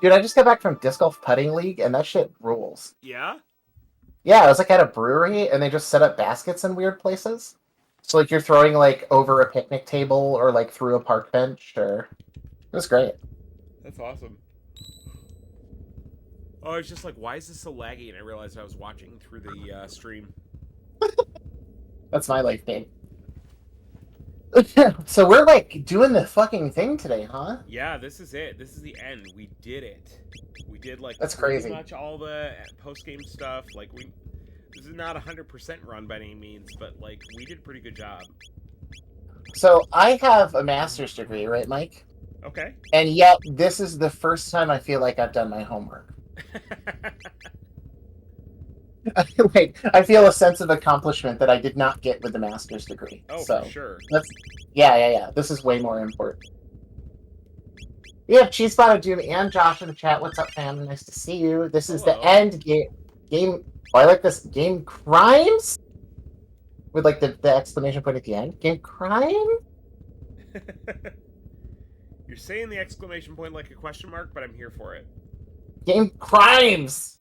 Dude, I just got back from Disc Golf Putting League, and that shit rules. Yeah? Yeah, I was like at a brewery, and they just set up baskets in weird places. So like you're throwing like over a picnic table or like through a park bench, or it was great. That's awesome. Oh, I was just like, why is this so laggy? And I realized I was watching through the stream. That's my life game. So we're like doing the fucking thing today, huh? Yeah, this is it. This is the end. We did it. We did like That's pretty crazy. much all the post game stuff. Like we, this is not 100% run by any means, but like we did a pretty good job. So I have a master's degree, right, Mike? Okay. And yet this is the first time I feel like I've done my homework. Like I feel a sense of accomplishment that I did not get with the master's degree. Oh, for So sure. that's yeah. This is way more important. We have Cheesebot, Doom, and Josh in the chat. What's up, fam? Nice to see you. This is the Hello. end game. Oh, I like this. Game crimes with like the exclamation point at the end. Game crime. You're saying the exclamation point like a question mark, but I'm here for it. Game crimes.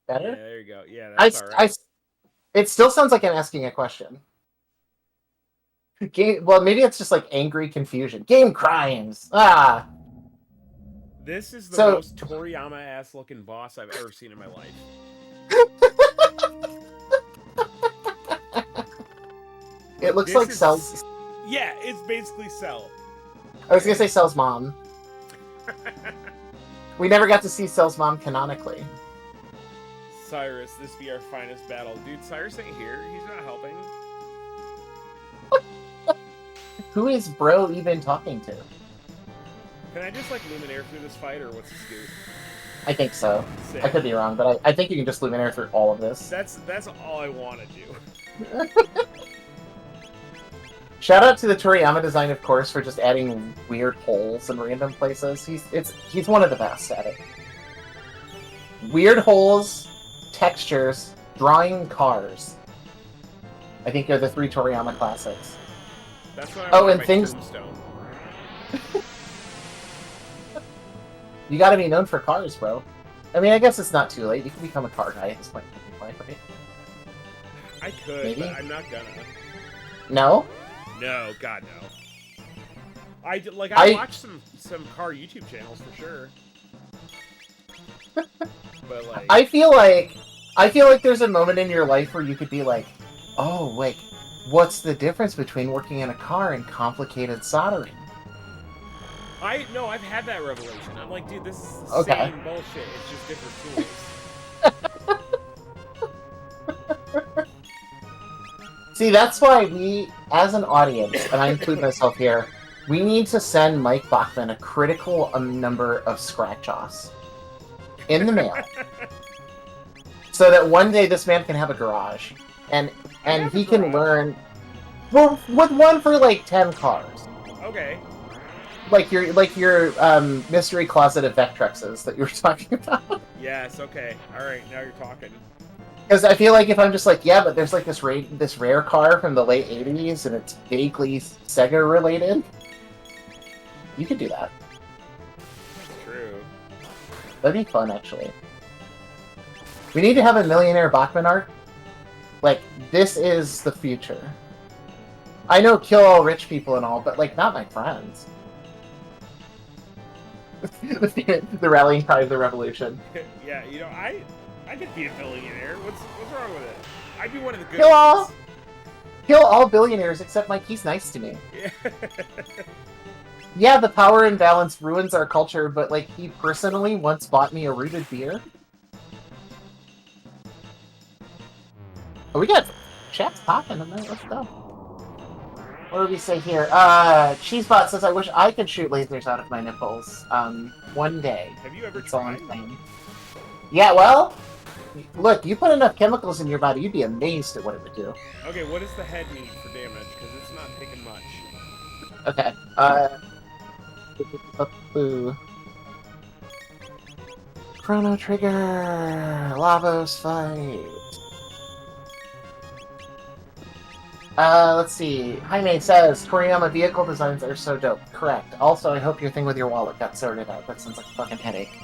Yeah, Better. there you go. Yeah, that's all right. It still sounds like I'm asking a question. Game. Well, maybe it's just like angry confusion. Game crimes. Ah. This is the So most Toriyama ass looking boss I've ever seen in my life. it looks This like is- Cell's. Yeah, it's basically Cell. I was gonna say Cell's mom. We never got to see Cell's mom canonically. Cyrus, this be our finest battle. Dude, Cyrus ain't here. He's not helping. Who is bro even talking to? Can I just like Luminaire through this fight, or what's this do? I think so. Sick. I could be wrong, but I think you can just Luminaire through all of this. That's all I want to do. Shout out to the Toriyama design, of course, for just adding weird holes in random places. He's one of the best at it. Weird holes, textures, drawing cars. I think are the three Toriyama classics. That's what I Oh, want and my things- tombstone. You gotta be known for cars, bro. I mean, I guess it's not too late. You can become a car guy at this point in life, right? I could, Maybe? but I'm not gonna. No? No, God no. I I- watch some car YouTube channels for sure. But like I feel like there's a moment in your life where you could be like, oh, wait, what's the difference between working in a car and complicated soldering? I've had that revelation. I'm like, dude, this is the Okay. same bullshit. It's just different tools. See, that's why we, as an audience, and I include myself here, we need to send Mike Bachman a critical number of scratch-offs in the mail, so that one day this man can have a garage, and have a he can garage. learn. Well, with one for like 10 cars, Okay. like your mystery closet of Vectrexes that you were talking about. Yes. Okay. All right. Now you're talking. Because I feel like if I'm just like, yeah, but there's like this rare car from the late 80s and it's vaguely Sega related, you could do that. It's true. That'd be fun, actually. We need to have a millionaire Bachman art. Like, this is the future. I know kill all rich people and all, but like, not my friends. The rallying cry of the revolution. Yeah. You know, I could be a billionaire. What's wrong with it? I'd be one of the good Kill all! ones. Kill all billionaires except Mike. He's nice to me. Yeah. Yeah, the power imbalance ruins our culture, but like he personally once bought me a rooted beer. Oh, we got chat's popping in there. Let's go. What do we say here? Cheesebot says, "I wish I could shoot lasers out of my nipples. One day." Have you ever That's all tried? I'm saying. Yeah, well, look, you put enough chemicals in your body, you'd be amazed at what it would do. Okay. What does the head need for damage? Because it's not taking much. Okay. Boo. Chrono Trigger. Lavos fight. Let's see. Jaime says Toriyama vehicle designs are so dope. Correct. Also, I hope your thing with your wallet got sorted out. That sounds like a fucking headache.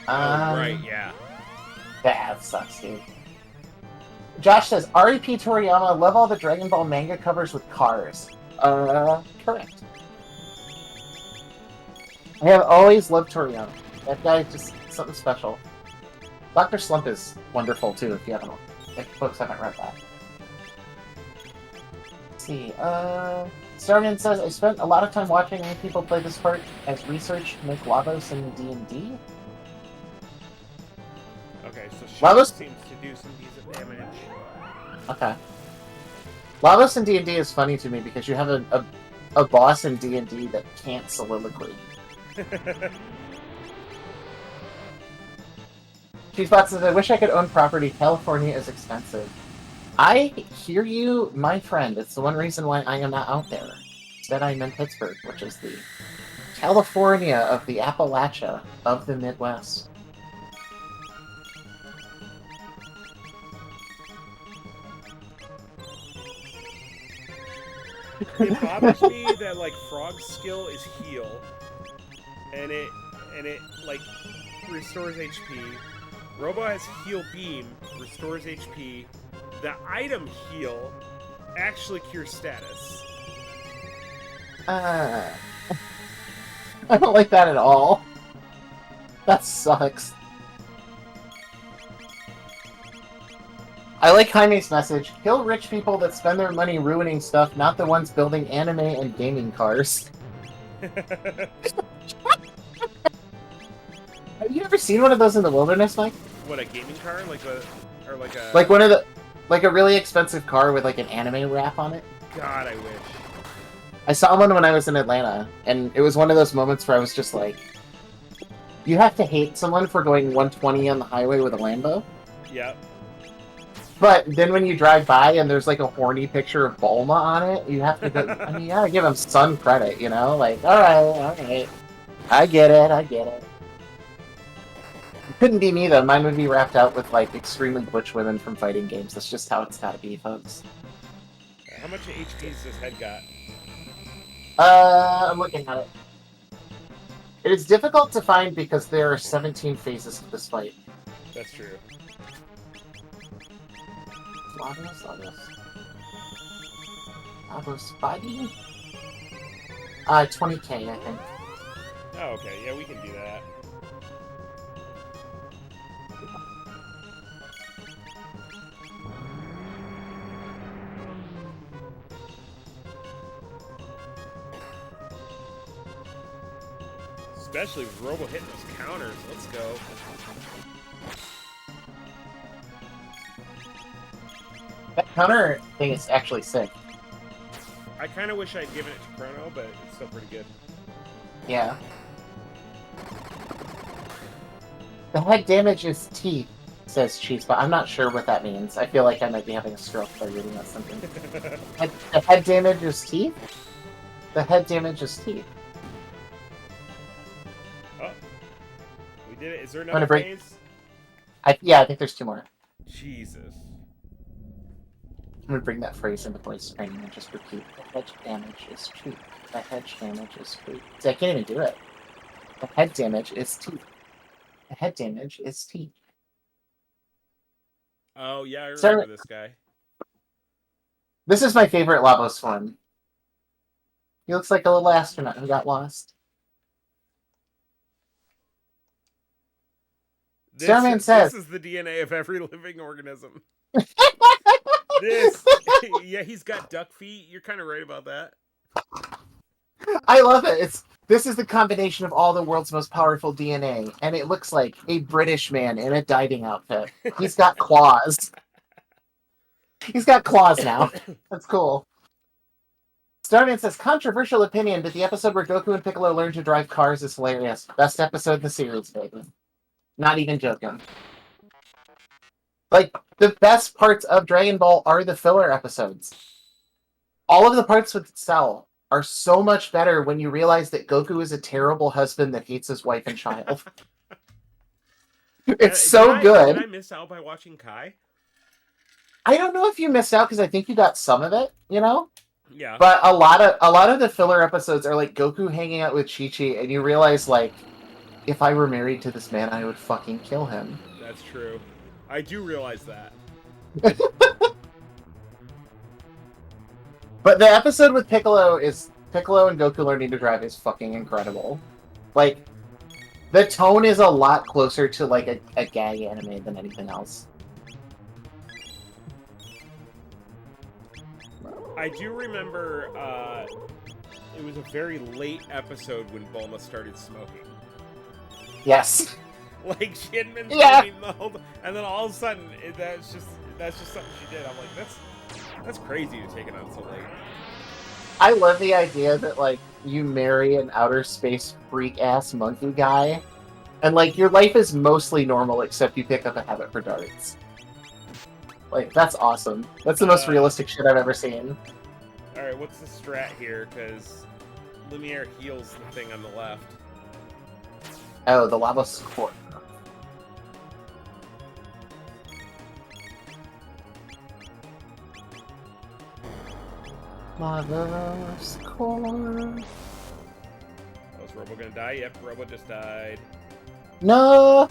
Oh, right, yeah. That sucks, dude. Josh says R.E.P. Toriyama, love all the Dragon Ball manga covers with cars. Correct. I have always loved Toriyama. That guy just something special. Dr. Slump is wonderful too, if folks haven't read that. Let's see. Starman says I spent a lot of time watching people play this part as research to make Lavos in D&D. Okay, so she Lavos seems to do some decent damage. Okay. Lavos in D&D is funny to me because you have a boss in D&D that can't soliloquy. Cheesebot says, I wish I could own property. California is expensive. I hear you, my friend. It's the one reason why I am not out there. Instead, I'm in Pittsburgh, which is the California of the Appalachia of the Midwest. It bothers me that like Frog's skill is heal, and it like restores HP. Robo has heal beam, restores HP. The item heal actually cures status. I don't like that at all. That sucks. I like Jaime's message. Kill rich people that spend their money ruining stuff, not the ones building anime and gaming cars. Have you ever seen one of those in the wilderness, Mike? What, a gaming car? Like a Like one of the like a really expensive car with like an anime wrap on it? God, I wish. I saw one when I was in Atlanta, and it was one of those moments where I was just like, you have to hate someone for going 120 on the highway with a Lambo? Yep. But then when you drive by and there's like a horny picture of Bulma on it, you have to go, I mean, you gotta give him some credit, you know? Like, alright. I get it. It couldn't be me, though. Mine would be wrapped out with, like, extremely butch women from fighting games. That's just how it's gotta be, folks. How much HP has this head got? I'm looking at it. It is difficult to find because there are 17 phases to this fight. That's true. Lavos body? 20k, I think. Oh, okay. Yeah, we can do that. Especially with Robo hitting those counters. Let's go. That counter thing is actually sick. I kind of wish I'd given it to Chrono, but it's still pretty good. Yeah. The head damage is teeth, says Cheese, but I'm not sure what that means. I feel like I might be having a stroke by reading that something. The head damage is teeth? The head damage is teeth. Oh. We did it. Is there another phase? Yeah, I think there's 2 more. Jesus. I'm gonna bring that phrase into voice training and just repeat. The head damage is teeth. The head damage is teeth. See, I can't even do it. The head damage is teeth. The head damage is teeth. Oh, yeah, I remember this guy. This is my favorite Lavos form. He looks like a little astronaut who got lost. Starman says... This is the DNA of every living organism. This... Yeah, he's got duck feet. You're kind of right about that. I love it. This is the combination of all the world's most powerful DNA, and it looks like a British man in a diving outfit. He's got claws. He's got claws now. That's cool. Starman says, controversial opinion, but the episode where Goku and Piccolo learn to drive cars is hilarious. Best episode in the series, baby. Not even joking. Like, the best parts of Dragon Ball are the filler episodes. All of the parts with Cell are so much better when you realize that Goku is a terrible husband that hates his wife and child. It's so good. Did I miss out by watching Kai? I don't know if you missed out because I think you got some of it, you know. Yeah. But a lot of the filler episodes are like Goku hanging out with Chi-Chi, and you realize like, if I were married to this man, I would fucking kill him. That's true. I do realize that. But the episode with Piccolo and Goku learning to drive is fucking incredible. Like, the tone is a lot closer to like a gag anime than anything else. I do remember it was a very late episode when Bulma started smoking. Yes. Like, she hadn't been Yeah. smoking the whole and then all of a sudden, that's just something she did. I'm like, that's crazy to take it on so late. I love the idea that like you marry an outer space freak ass monkey guy, and like your life is mostly normal except you pick up a habit for darts. Like, that's awesome. That's the most realistic shit I've ever seen. Alright, what's the strat here? Because Lumiere heals the thing on the left. Oh, the lava squirt. Lava squirt. Oh, is Robo gonna die? Yep, Robo just died. No!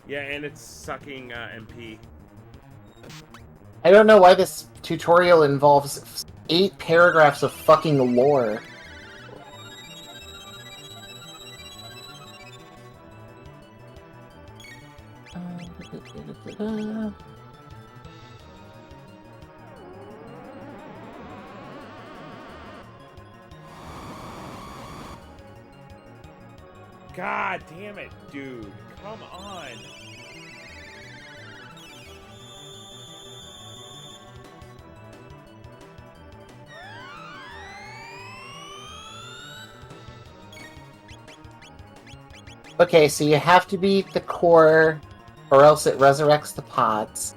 Yeah, and it's sucking MP. I don't know why this tutorial involves 8 paragraphs of fucking lore. God damn it, dude. Come on. Okay, so you have to beat the core, or else it resurrects the pods.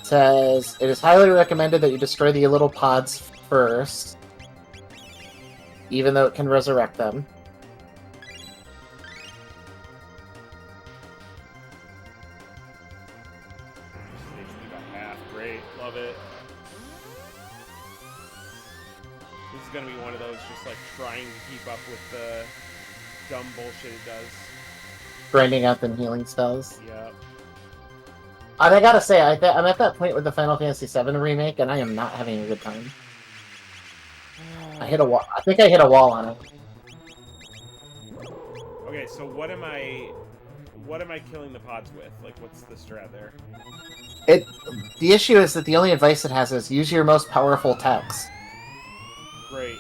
It says, it is highly recommended that you destroy the little pods first, even though it can resurrect them. HP about half. Great. Love it. This is gonna be one of those just like trying to keep up with the dumb bullshit it does. Grinding out them healing spells. Yep. And I gotta say, I'm at that point with the Final Fantasy VII remake, and I am not having a good time. I hit a wall. I think I hit a wall on it. Okay, so what am I killing the pods with? Like, what's the strat there? The issue is that the only advice it has is use your most powerful techs. Great.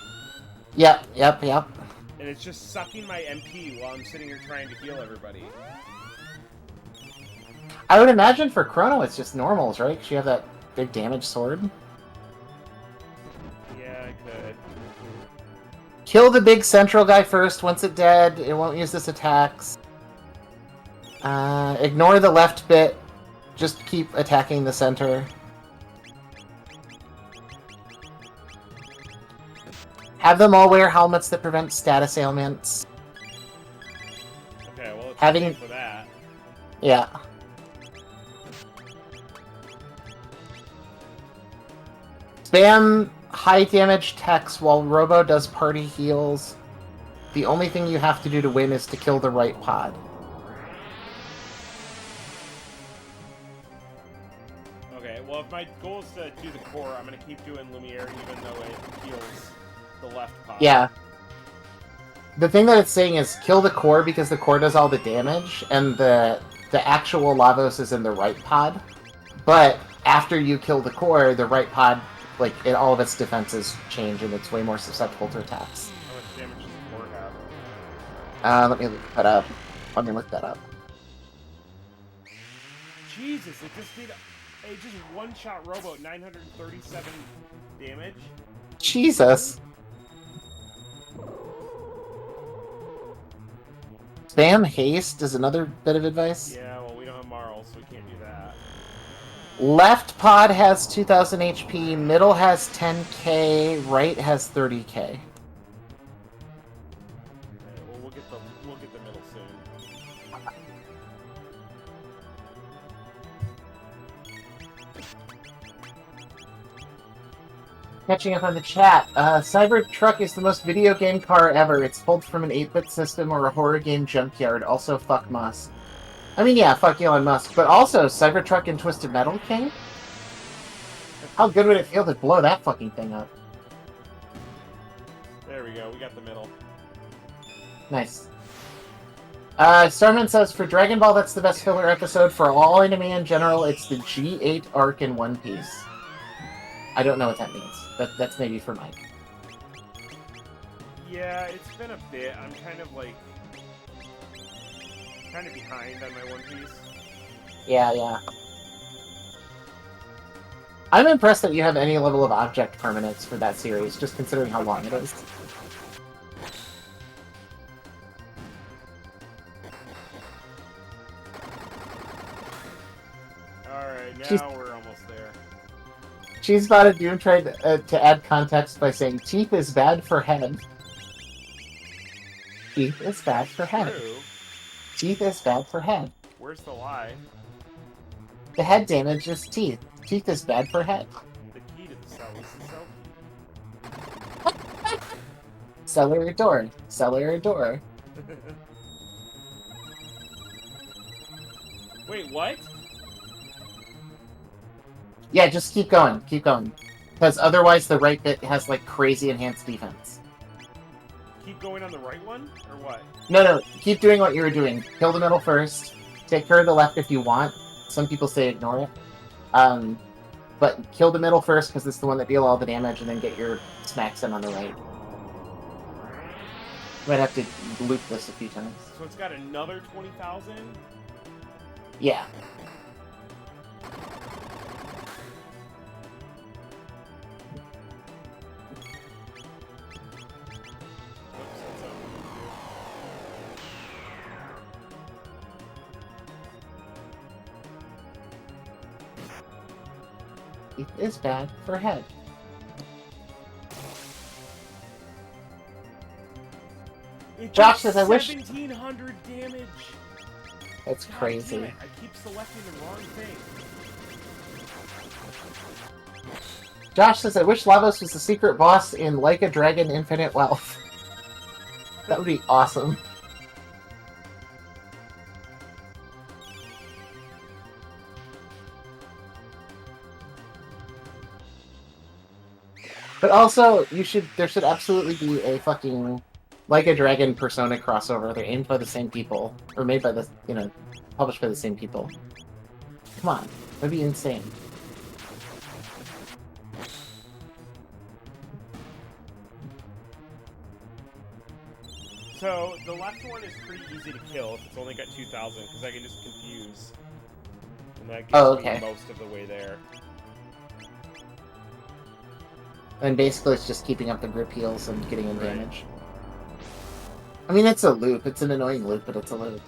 Yep. And it's just sucking my MP while I'm sitting here trying to heal everybody. I would imagine for Chrono it's just normals, right? 'Cause you have that big damage sword. Yeah, I could. Kill the big central guy first. Once it's dead, it won't use this attacks. Ignore the left bit. Just keep attacking the center. Have them all wear helmets that prevent status ailments. Okay, well, it's Having- okay for that. Yeah. Spam high damage techs while Robo does party heals. The only thing you have to do to win is to kill the right pod. Okay, well, if my goal is to do the core, I'm going to keep doing Lumiere even though it heals the left pod. Yeah. The thing that it's saying is kill the core because the core does all the damage, and the actual Lavos is in the right pod. But after you kill the core, the right pod all of its defenses change, and it's way more susceptible to attacks. How much damage does the core have? Let me look that up. Let me look that up. Jesus, it just one-shot Robo, 937 damage. Jesus. Spam haste is another bit of advice. Yeah, well, we don't have Marl, so we can't do that. Left pod has 2,000 HP, middle has 10k, right has 30k. Alright, well, we'll get the middle soon. Catching up on the chat, Cybertruck is the most video game car ever. It's pulled from an 8-bit system or a horror game junkyard. Also, fuck Musk. I mean, yeah, fuck Elon Musk, but also Cybertruck and Twisted Metal King? How good would it feel to blow that fucking thing up? There we go, we got the middle. Nice. Starman says, for Dragon Ball, that's the best filler episode. For all anime in general, it's the G8 arc in One Piece. I don't know what that means. That's maybe for Mike. Yeah, it's been a bit. I'm kind of behind on my One Piece. Yeah. I'm impressed that you have any level of object permanence for that series, just considering how long it is. Alright, now we're almost there. She's about to do tried to add context by saying, teeth is bad for head. Teeth is bad for head. True. Teeth is bad for head. Where's the lie? The head damage is teeth. Teeth is bad for head. The key to the cell is the cell key. Cellular door. Cellular door. Wait, what? Yeah, just keep going. Keep going. Because otherwise the right bit has, like, crazy enhanced defense. Keep going on the right one? Or what? No. Keep doing what you were doing. Kill the middle first. Take care of the left if you want. Some people say ignore it. But kill the middle first, because it's the one that deal all the damage, and then get your smacks in on the right. Might have to loop this a few times. So it's got another 20,000? Yeah. It is bad for head. Josh says, I wish... 1,700 damage! That's God crazy. damn it, I keep selecting the wrong thing. Josh says, I wish Lavos was the secret boss in Like a Dragon Infinite Wealth. That would be awesome. But also, there should absolutely be a fucking Like a Dragon Persona crossover. They're aimed by the same people, or made by the, published by the same people. Come on, that'd be insane. So, the left one is pretty easy to kill if it's only got 2,000, because I can just confuse. And that gets me most of the way there. And basically it's just keeping up the grip heals and getting in damage. I mean, it's a loop. It's an annoying loop, but it's a loop.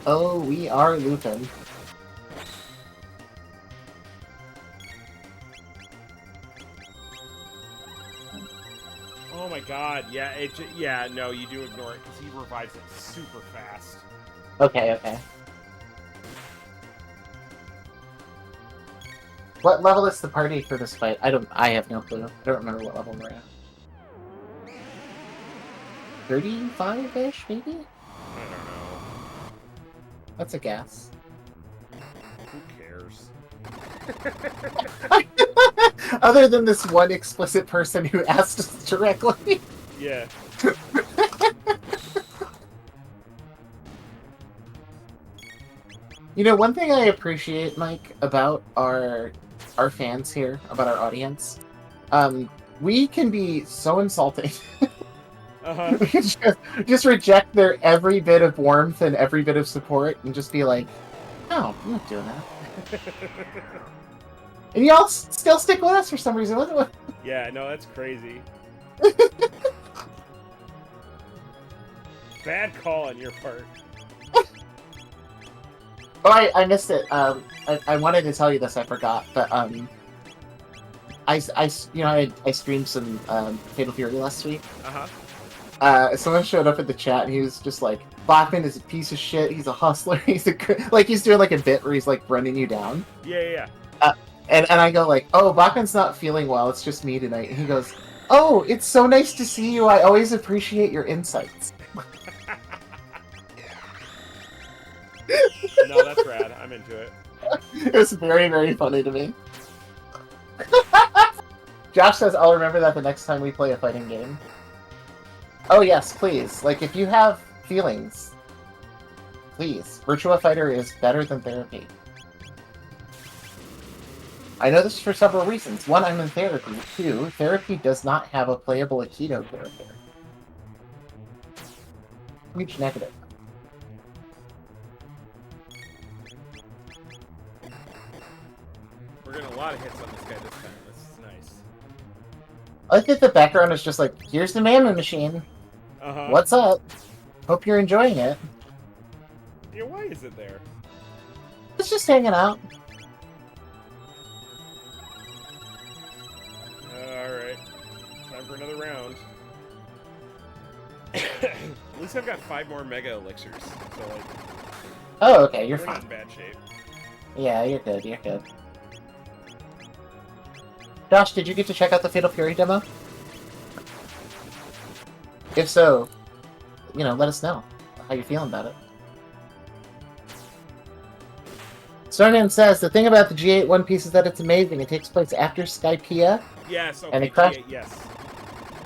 Oh, we are looping. Oh my god, yeah, yeah, no, you do ignore it, because he revives it super fast. Okay, okay. What level is the party for this fight? I have no clue. I don't remember what level we're at. 35-ish, maybe? I don't know. That's a guess. Who cares? Other than this one explicit person who asked us directly. Yeah. You know, one thing I appreciate, Mike, about our fans here, about our audience, we can be so insulting. Uh-huh. We can just reject their every bit of warmth and every bit of support and just be like, no, I'm not doing that. And y'all still stick with us for some reason. What? Yeah, no, that's crazy. Bad call on your part. Oh, I missed it. I wanted to tell you this, I forgot, but I streamed some Fatal Fury last week. Someone showed up in the chat and he was just like, Bachman is a piece of shit. He's a hustler. He's doing like a bit where he's like running you down. Yeah. And I go like, oh, Bachman's not feeling well. It's just me tonight. And he goes, oh, it's so nice to see you. I always appreciate your insights. No, that's rad. I'm into it. It was very, very funny to me. Josh says, I'll remember that the next time we play a fighting game. Oh yes, please. Like, if you have feelings, please. Virtua Fighter is better than therapy. I know this for several reasons. One, I'm in therapy. Two, therapy does not have a playable Aikido character. Huge negative. We're getting a lot of hits on this guy this time. This is nice. I like that the background is just like, here's the Mana Machine. Uh-huh. What's up? Hope you're enjoying it. Yeah, why is it there? It's just hanging out. Alright. Time for another round. At least I've got 5 more Mega Elixirs. So, like... Oh, okay, you're we're fine. not in bad shape. Yeah, you're good, you're good. Josh, did you get to check out the Fatal Fury demo? If so, let us know how you're feeling about it. Starman says, the thing about the G8 One Piece is that it's amazing. It takes place after Skypiea. Yes, okay, And it crashed. G8, yes.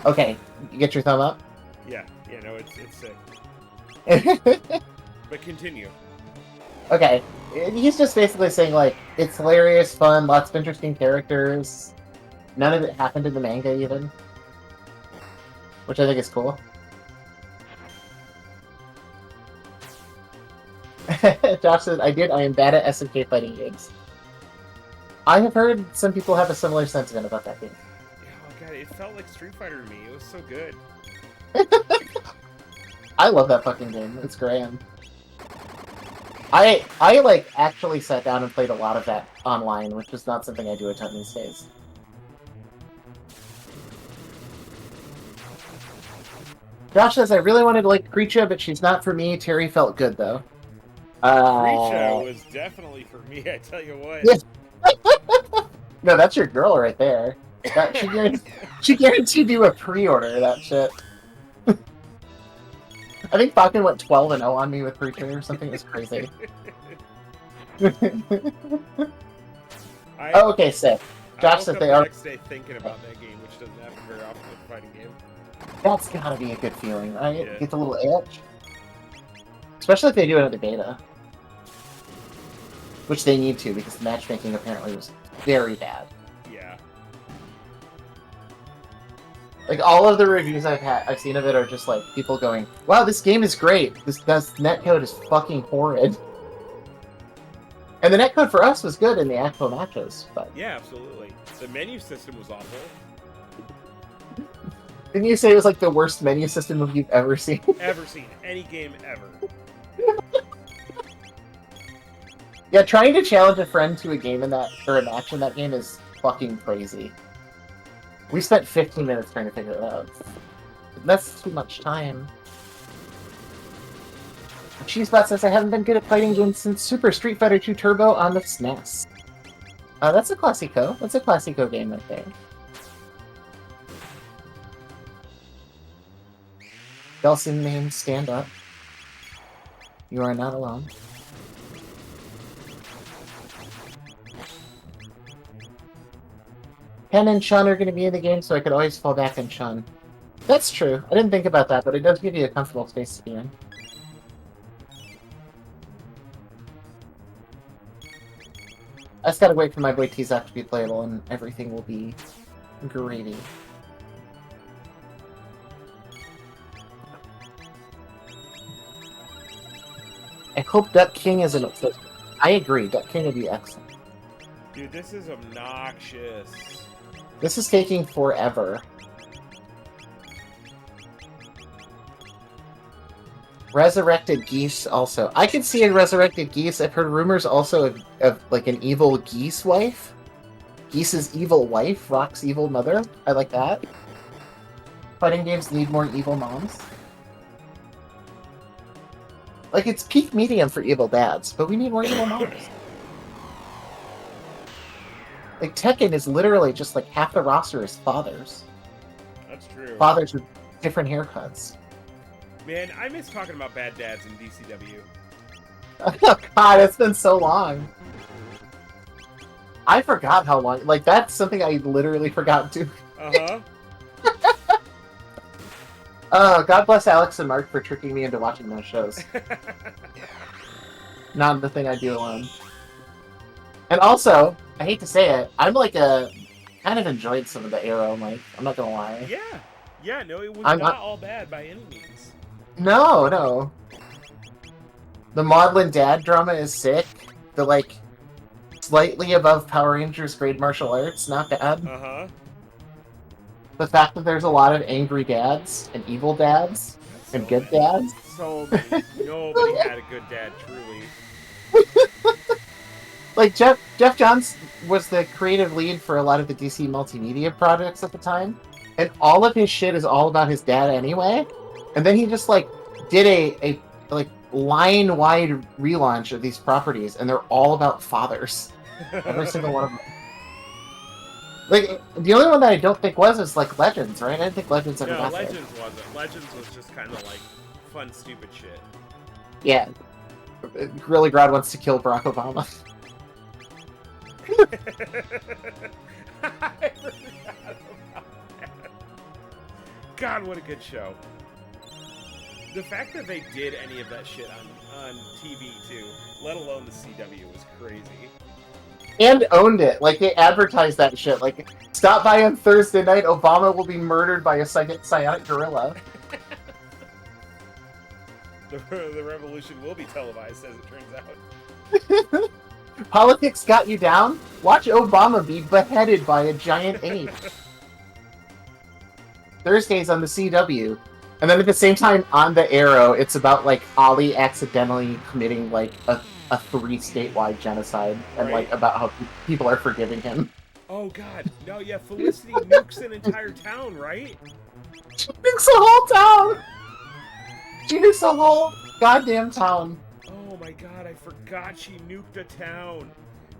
Okay, you get your thumb up? Yeah, no, it's sick. But continue. Okay, he's just basically saying, like, it's hilarious, fun, lots of interesting characters. None of it happened in the manga, even. Which I think is cool. Josh says, I am bad at SNK fighting games. I have heard some people have a similar sentiment about that game. Yeah, oh god, it felt like Street Fighter to me. It was so good. I love that fucking game. It's grand. I like actually sat down and played a lot of that online, which is not something I do a ton these days. Josh says, I really wanted to like Kreecha, but she's not for me. Terry felt good, though. Kreecha was definitely for me, I tell you what. Yeah. No, that's your girl right there. She guaranteed you a pre-order of that shit. I think Falcon went 12-0 on me with Kreecha or something. It was crazy. Oh, okay, sick. Josh said they are... next day thinking about that game, which doesn't happen very often with a fighting game. That's gotta be a good feeling, right? Yeah. Get a little itch. Especially if they do another beta. Which they need to, because the matchmaking apparently was very bad. Yeah. Like, all of the reviews I've seen of it are just like people going, wow, this game is great. This netcode is fucking horrid. And the netcode for us was good in the actual matches, but... Yeah, absolutely. The menu system was awful. Didn't you say it was like the worst menu system you've ever seen? Ever seen. Any game ever. Yeah, trying to challenge a friend to a game in that, or a match in that game is fucking crazy. We spent 15 minutes trying to figure it out. That's too much time. Cheesebot says, I haven't been good at fighting games since Super Street Fighter 2 Turbo on the SNES. That's a Classico. That's a Classico game right there. Delson main, stand up. You are not alone. Ken and Chun are going to be in the game, so I could always fall back on Chun. That's true. I didn't think about that, but it does give you a comfortable space to be in. I just gotta wait for my boy T-Zach to be playable, and everything will be gravy. I hope Duck King is an... I agree, Duck King would be excellent. Dude, this is obnoxious. This is taking forever. Resurrected Geese also. I can see a Resurrected Geese. I've heard rumors also of like an evil geese wife. Geese's evil wife, Rock's evil mother. I like that. Fighting games need more evil moms. Like, it's peak medium for evil dads, but we need more evil moms. Like, Tekken is literally just like half the roster is fathers. That's true. Fathers with different haircuts. Man, I miss talking about bad dads in DCW. Oh god, it's been so long. I forgot how long. Like, that's something I literally forgot to. Uh-huh. God bless Alex and Mark for tricking me into watching those shows. Not the thing I do alone. And also, I hate to say it, I'm like kind of enjoyed some of the Arrow, like, I'm not gonna lie. Yeah. Yeah, no, it was I'm not not... all bad by any means. No, no. The Maudlin Dad drama is sick. The, like, slightly above Power Rangers grade martial arts, not bad. Uh-huh. The fact that there's a lot of angry dads and evil dads and good dads. So many. Nobody had a good dad, truly. Like, Jeff Johns was the creative lead for a lot of the DC multimedia projects at the time, and all of his shit is all about his dad anyway. And then he just, like, did a like, line-wide relaunch of these properties, and they're all about fathers. Every single one of them. Like, the only one that I don't think was like, Legends, right? I didn't think Legends ever got there. No, Legends wasn't. Legends was just kind of, like, fun, stupid shit. Yeah. Really Grodd wants to kill Barack Obama. I forgot about that. God, what a good show. The fact that they did any of that shit on TV, too, let alone the CW, was crazy. And owned it. Like, they advertised that shit. Like, stop by on Thursday night, Obama will be murdered by a psionic gorilla. The revolution will be televised, as it turns out. Politics got you down? Watch Obama be beheaded by a giant ape. Thursdays on the CW. And then at the same time, on the Arrow, it's about, like, Ollie accidentally committing, like, a 3 statewide genocide. And, right. like, about how people are forgiving him. Oh, God. No, yeah, Felicity nukes an entire town, right? She nukes the whole town! She nukes the whole goddamn town. Oh, my God, I forgot she nuked a town.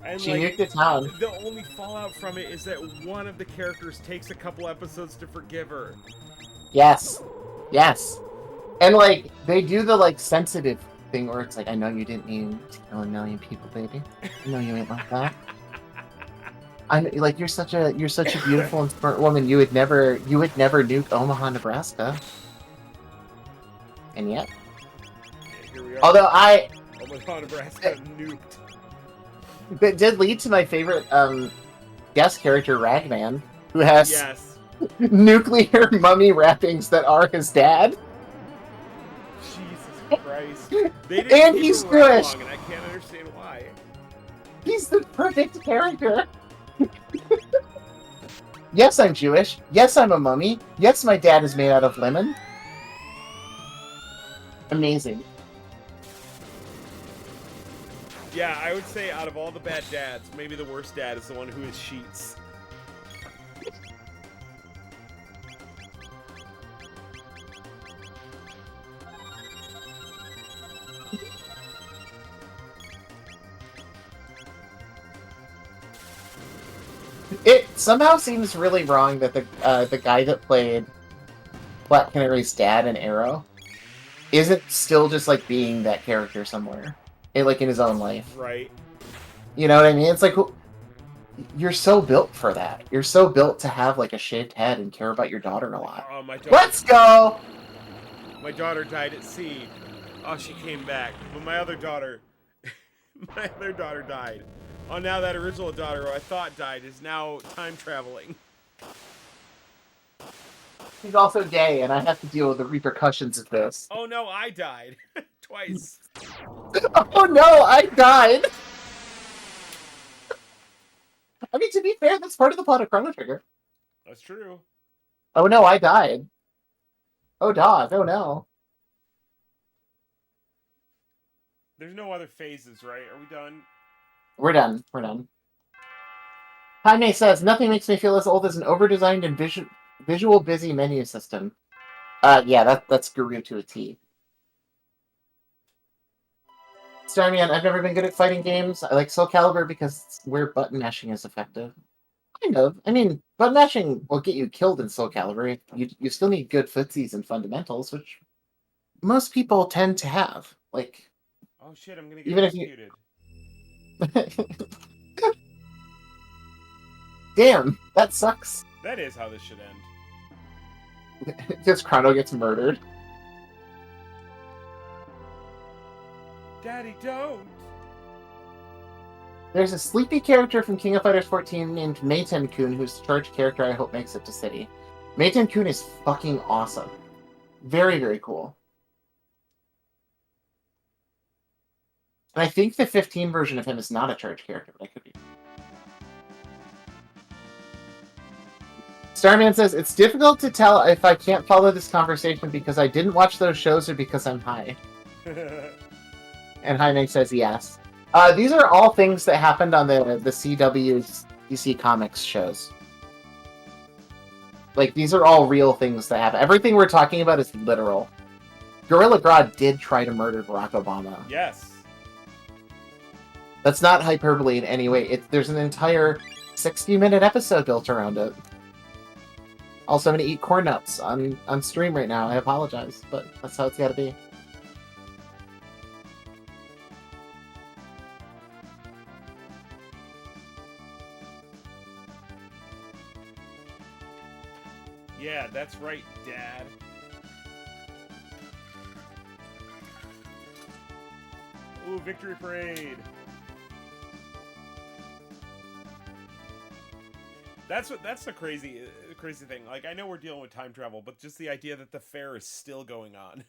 And, She like, nuked the town. The only fallout from it is that one of the characters takes a couple episodes to forgive her. Yes. Yes. And, like, they do the, like, sensitive thing where it's like, I know you didn't mean to kill a million people, baby. I know you ain't like that. I like, you're such a beautiful and smart woman. You would never nuke Omaha, Nebraska. And yet. Yeah, here we are. Although Omaha, Nebraska nuked. That did lead to my favorite guest character, Ragman, who has nuclear mummy wrappings that are his dad. Jesus Christ. They didn't And keep he's him around Jewish. long, and I can't understand why. He's the perfect character. Yes, I'm Jewish. Yes, I'm a mummy. Yes, my dad is made out of lemon. Amazing. Yeah, I would say out of all the bad dads, maybe the worst dad is the one who is Sheets. It somehow seems really wrong that the guy that played Black Canary's dad in Arrow isn't still just like being that character somewhere, like in his own life. Right. You know what I mean? It's like you're so built for that. You're so built to have like a shaved head and care about your daughter a lot. Oh, my daughter. Let's go. My daughter died at sea. Oh, she came back, but my other daughter, died. Oh, now that original daughter who I thought died is now time traveling. He's also gay, and I have to deal with the repercussions of this. Oh no, I died twice. Oh no, I died. I mean, to be fair, that's part of the plot of Chrono Trigger. That's true. Oh no, I died. Oh dog, oh no. There's no other phases, right? Are we done? We're done. We're done. Jaime says, nothing makes me feel as old as an over-designed and visual busy menu system. Yeah, that's Garou to a T. Starman, I've never been good at fighting games. I like Soul Calibur because it's where button mashing is effective. Kind of. I mean, button mashing will get you killed in Soul Calibur. You still need good footsies and fundamentals, which most people tend to have. Like, oh shit, I'm gonna get even executed. Damn, that sucks. That is how this should end. Because Chrono gets murdered. Daddy, don't! There's a sleepy character from King of Fighters 14 named Meiten-kun whose charge character I hope makes it to City. Meiten-kun is fucking awesome. Very, very cool. And I think the 15 version of him is not a charge character, but I could be. Starman says, it's difficult to tell if I can't follow this conversation because I didn't watch those shows or because I'm high. And Jaime says yes. These are all things that happened on the CW's DC Comics shows. Like, these are all real things that happen. Everything we're talking about is literal. Gorilla Grodd did try to murder Barack Obama. Yes. That's not hyperbole in any way. There's an entire 60-minute episode built around it. Also, I'm going to eat corn nuts on stream right now. I apologize, but that's how it's got to be. Yeah, that's right, Dad. Ooh, Victory Parade. That's the crazy thing. Like, I know we're dealing with time travel, but just the idea that the fair is still going on.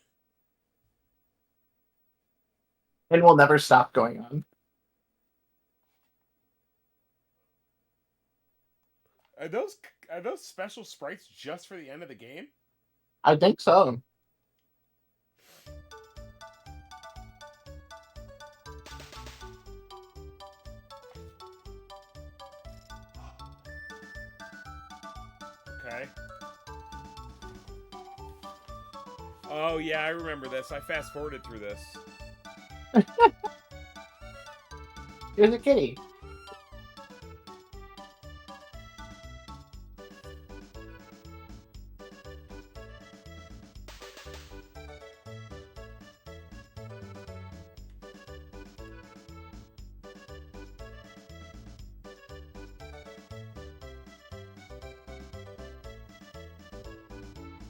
And will never stop going on. Are those special sprites just for the end of the game? I think so. Okay. Oh yeah, I remember this. I fast forwarded through this. Here's a kitty.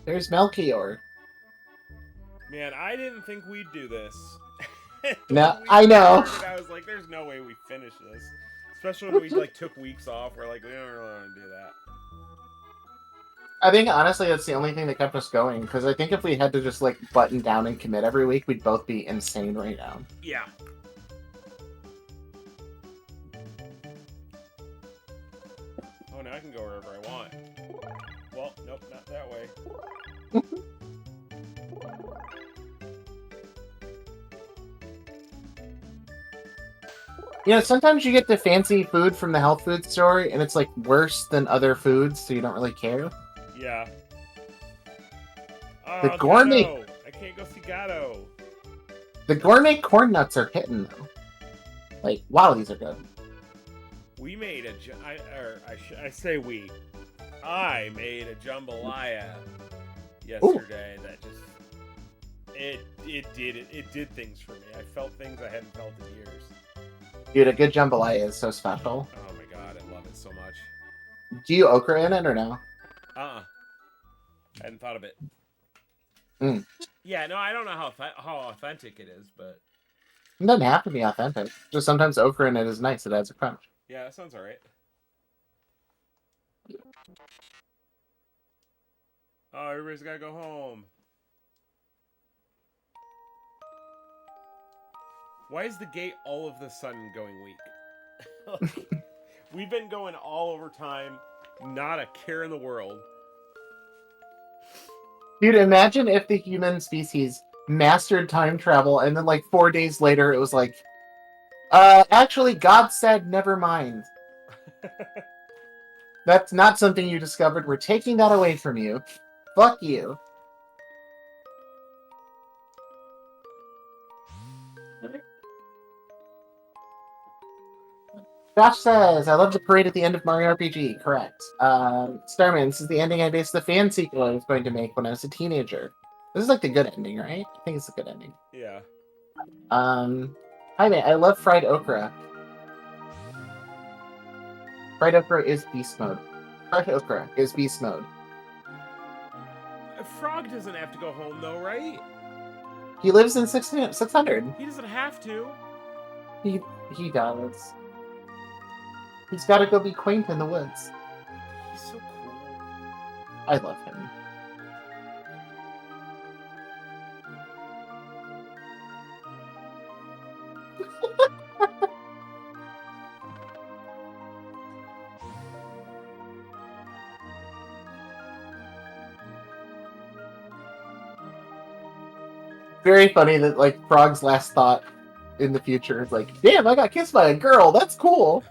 There's Melchior. Man, I didn't think we'd do this. No, I know. I was like, there's no way we finish this. Especially when we like took weeks off. We're like, we don't really want to do that. I think honestly that's the only thing that kept us going, because I think if we had to just like button down and commit every week, we'd both be insane right now. Yeah. Oh, now I can go wherever I want. Well, nope, not that way. You know, sometimes you get the fancy food from the health food store, and it's like worse than other foods, so you don't really care. Yeah. The gourmet. Gato. I can't go see Gato. The gourmet corn nuts are hitting though. Like, wow, these are good. We made I say we. I made a jambalaya yesterday that just it did things for me. I felt things I hadn't felt in years. Dude, a good jambalaya is so special. Oh my god, I love it so much. Do you okra in it or no? I hadn't thought of it. Mm. Yeah, no, I don't know how authentic it is, but It doesn't have to be authentic. Just sometimes okra in it is nice. It adds a crunch. yeah, that sounds alright. Oh, everybody's gotta go home. Why is the gate all of the sudden going weak? We've been going all over time, not a care in the world. Dude, imagine if the human species mastered time travel and then like 4 days later it was like, actually God said never mind. That's not something you discovered. We're taking that away from you. Fuck you. Josh says, I love the parade at the end of Mario RPG. Correct. Starman, this is the ending I based the fan sequel I was going to make when I was a teenager. This is like the good ending, right? I think it's a good ending. Yeah. Hi man, I love fried okra. Fried okra is beast mode. Fried okra is beast mode. Frog doesn't have to go home though, right? He lives in 600. He doesn't have to. He does. He's got to go be quaint in the woods. He's so cool. I love him. Very funny that like Frog's last thought in the future is like, damn, I got kissed by a girl. That's cool.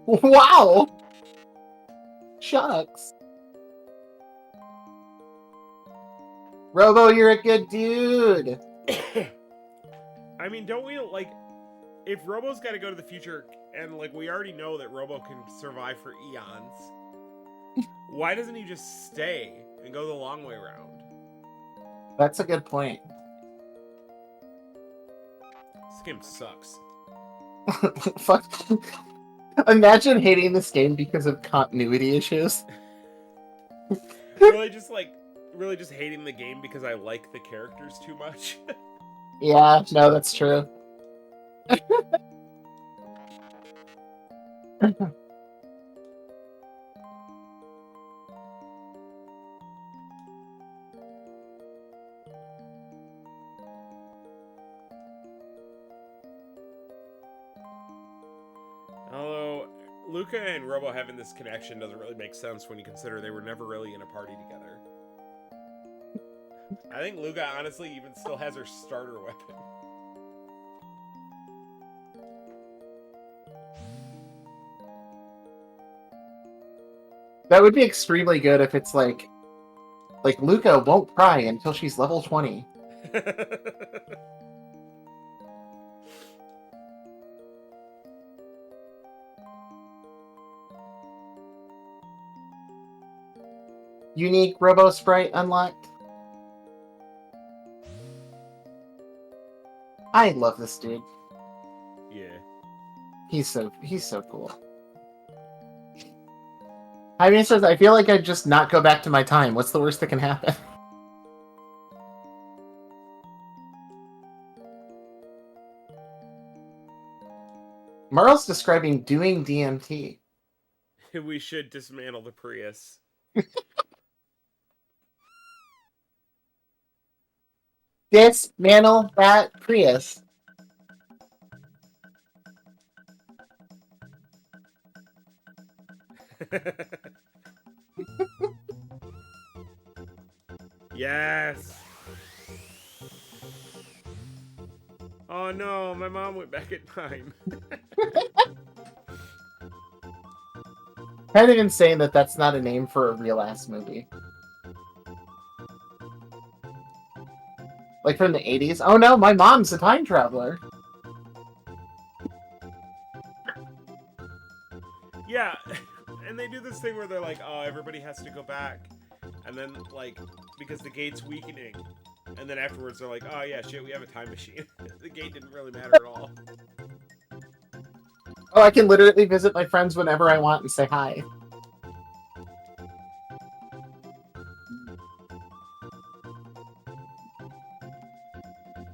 Wow. Shucks. Robo, you're a good dude. I mean, don't we like if Robo's got to go to the future and like we already know that Robo can survive for eons, why doesn't he just stay and go the long way around? That's a good point. This game sucks. Fuck. Imagine hating this game because of continuity issues. really just hating the game because I like the characters too much. Yeah, no, that's true. Although Luca and Robo having this connection doesn't really make sense when you consider they were never really in a party together. I think Luca honestly even still has her starter weapon. That would be extremely good if it's like Luca won't cry until she's level 20. Unique Robo Sprite unlocked. I love this dude. Yeah. He's so cool. Jaime says, I feel like I'd just not go back to my time. What's the worst that can happen? Marl's describing doing DMT. We should dismantle the Prius. Dismantle that Prius. Yes. Oh no, my mom went back in time. Kind of insane that that's not a name for a real ass movie. Like from the 80s. Oh no, my mom's a time traveler. this thing where they're like, oh, everybody has to go back, and then like because the gate's weakening, and then afterwards they're like, oh yeah, shit, we have a time machine. The gate didn't really matter at all. Oh, I can literally visit my friends whenever I want and say hi.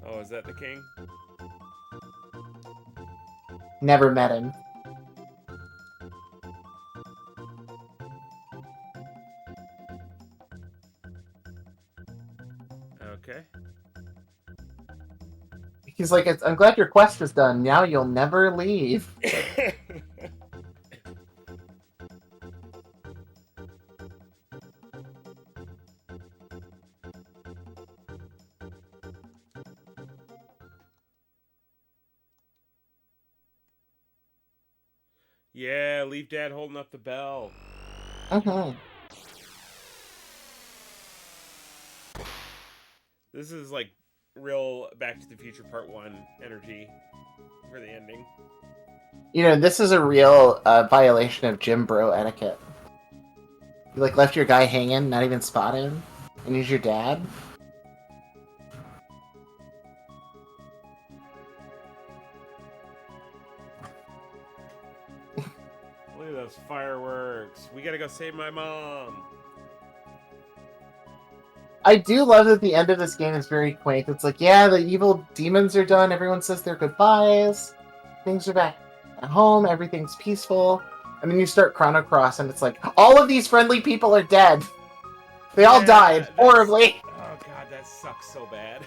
Oh, is that the king? Never met him. Okay. He's like, I'm glad your quest is done. Now you'll never leave. Yeah, leave Dad holding up the bell. This is like real Back to the Future Part 1 energy for the ending. You know, this is a real violation of gym bro etiquette. You like left your guy hanging, not even spot him, and he's your dad. Look at those fireworks. We gotta go save my mom. I do love that the end of this game is very quaint. It's like, yeah, the evil demons are done. Everyone says their goodbyes. Things are back at home. Everything's peaceful. And then you start Chrono Cross, and it's like, all of these friendly people are dead. They all died horribly. Oh god, that sucks so bad.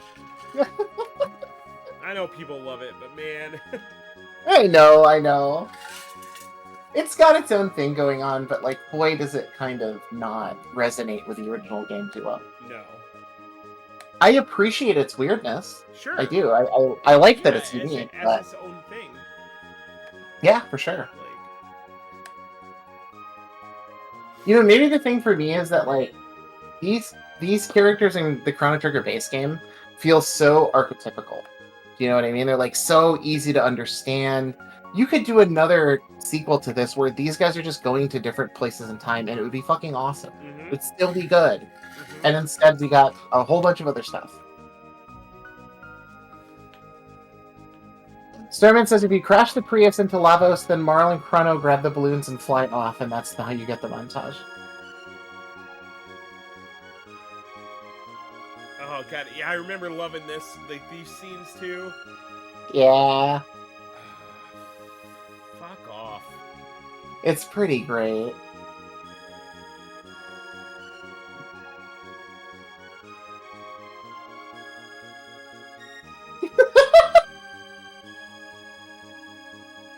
I know people love it, but man. I know. It's got its own thing going on, but like, boy, does it kind of not resonate with the original game too well. No. I appreciate its weirdness. Sure. I do. I like that it's unique. As its own thing. Yeah, for sure. You know, maybe the thing for me is that like these characters in the Chrono Trigger base game feel so archetypical. Do you know what I mean? They're like so easy to understand. You could do another sequel to this where these guys are just going to different places in time, and it would be fucking awesome. Mm-hmm. It would still be good. Mm-hmm. And instead, we got a whole bunch of other stuff. Starman says if you crash the Prius into Lavos, then Marl and Chrono grab the balloons and fly off, and that's how you get the montage. Oh god, yeah, I remember loving this, like these scenes too. Yeah. Fuck off. It's pretty great.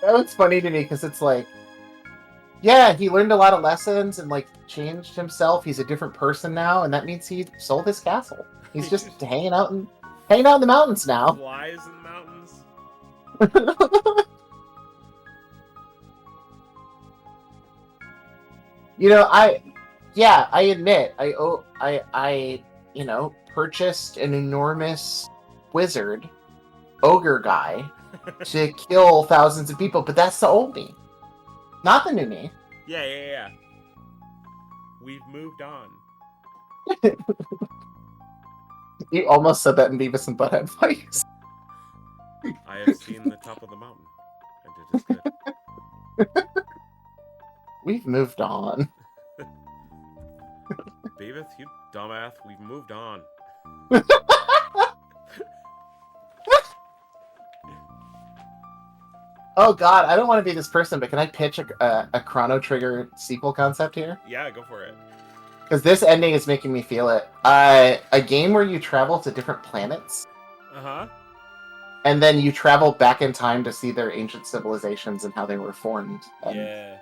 That was funny to me because it's like, yeah, he learned a lot of lessons and like changed himself. He's a different person now, and that means he sold his castle. He's just hanging out in the mountains now. Flies in the mountains. You know, I admit, I purchased an enormous wizard, ogre guy, to kill thousands of people, but that's the old me, not the new me. Yeah. We've moved on. You almost said that in Beavis and Butthead voice. I have seen the top of the mountain, and it is good. We've moved on. Beavis, you dumbass, we've moved on. Oh god, I don't want to be this person, but can I pitch a Chrono Trigger sequel concept here? Yeah, go for it. Because this ending is making me feel it. A game where you travel to different planets. Uh-huh. And then you travel back in time to see their ancient civilizations and how they were formed. And yeah.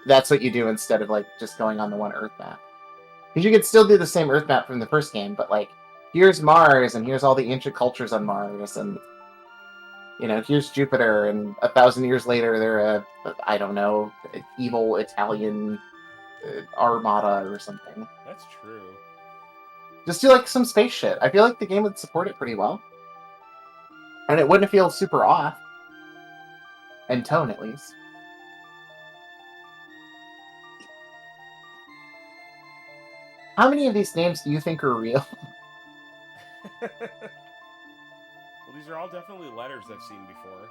That's what you do instead of, like, just going on the one Earth map. Because you could still do the same Earth map from the first game, but, like, here's Mars, and here's all the ancient cultures on Mars, and, you know, here's Jupiter, and 1,000 years later, they're I don't know, evil Italian armada or something. That's true. Just do, like, some space shit. I feel like the game would support it pretty well. And it wouldn't feel super off. In tone, at least. How many of these names do you think are real? Well, these are all definitely letters I've seen before.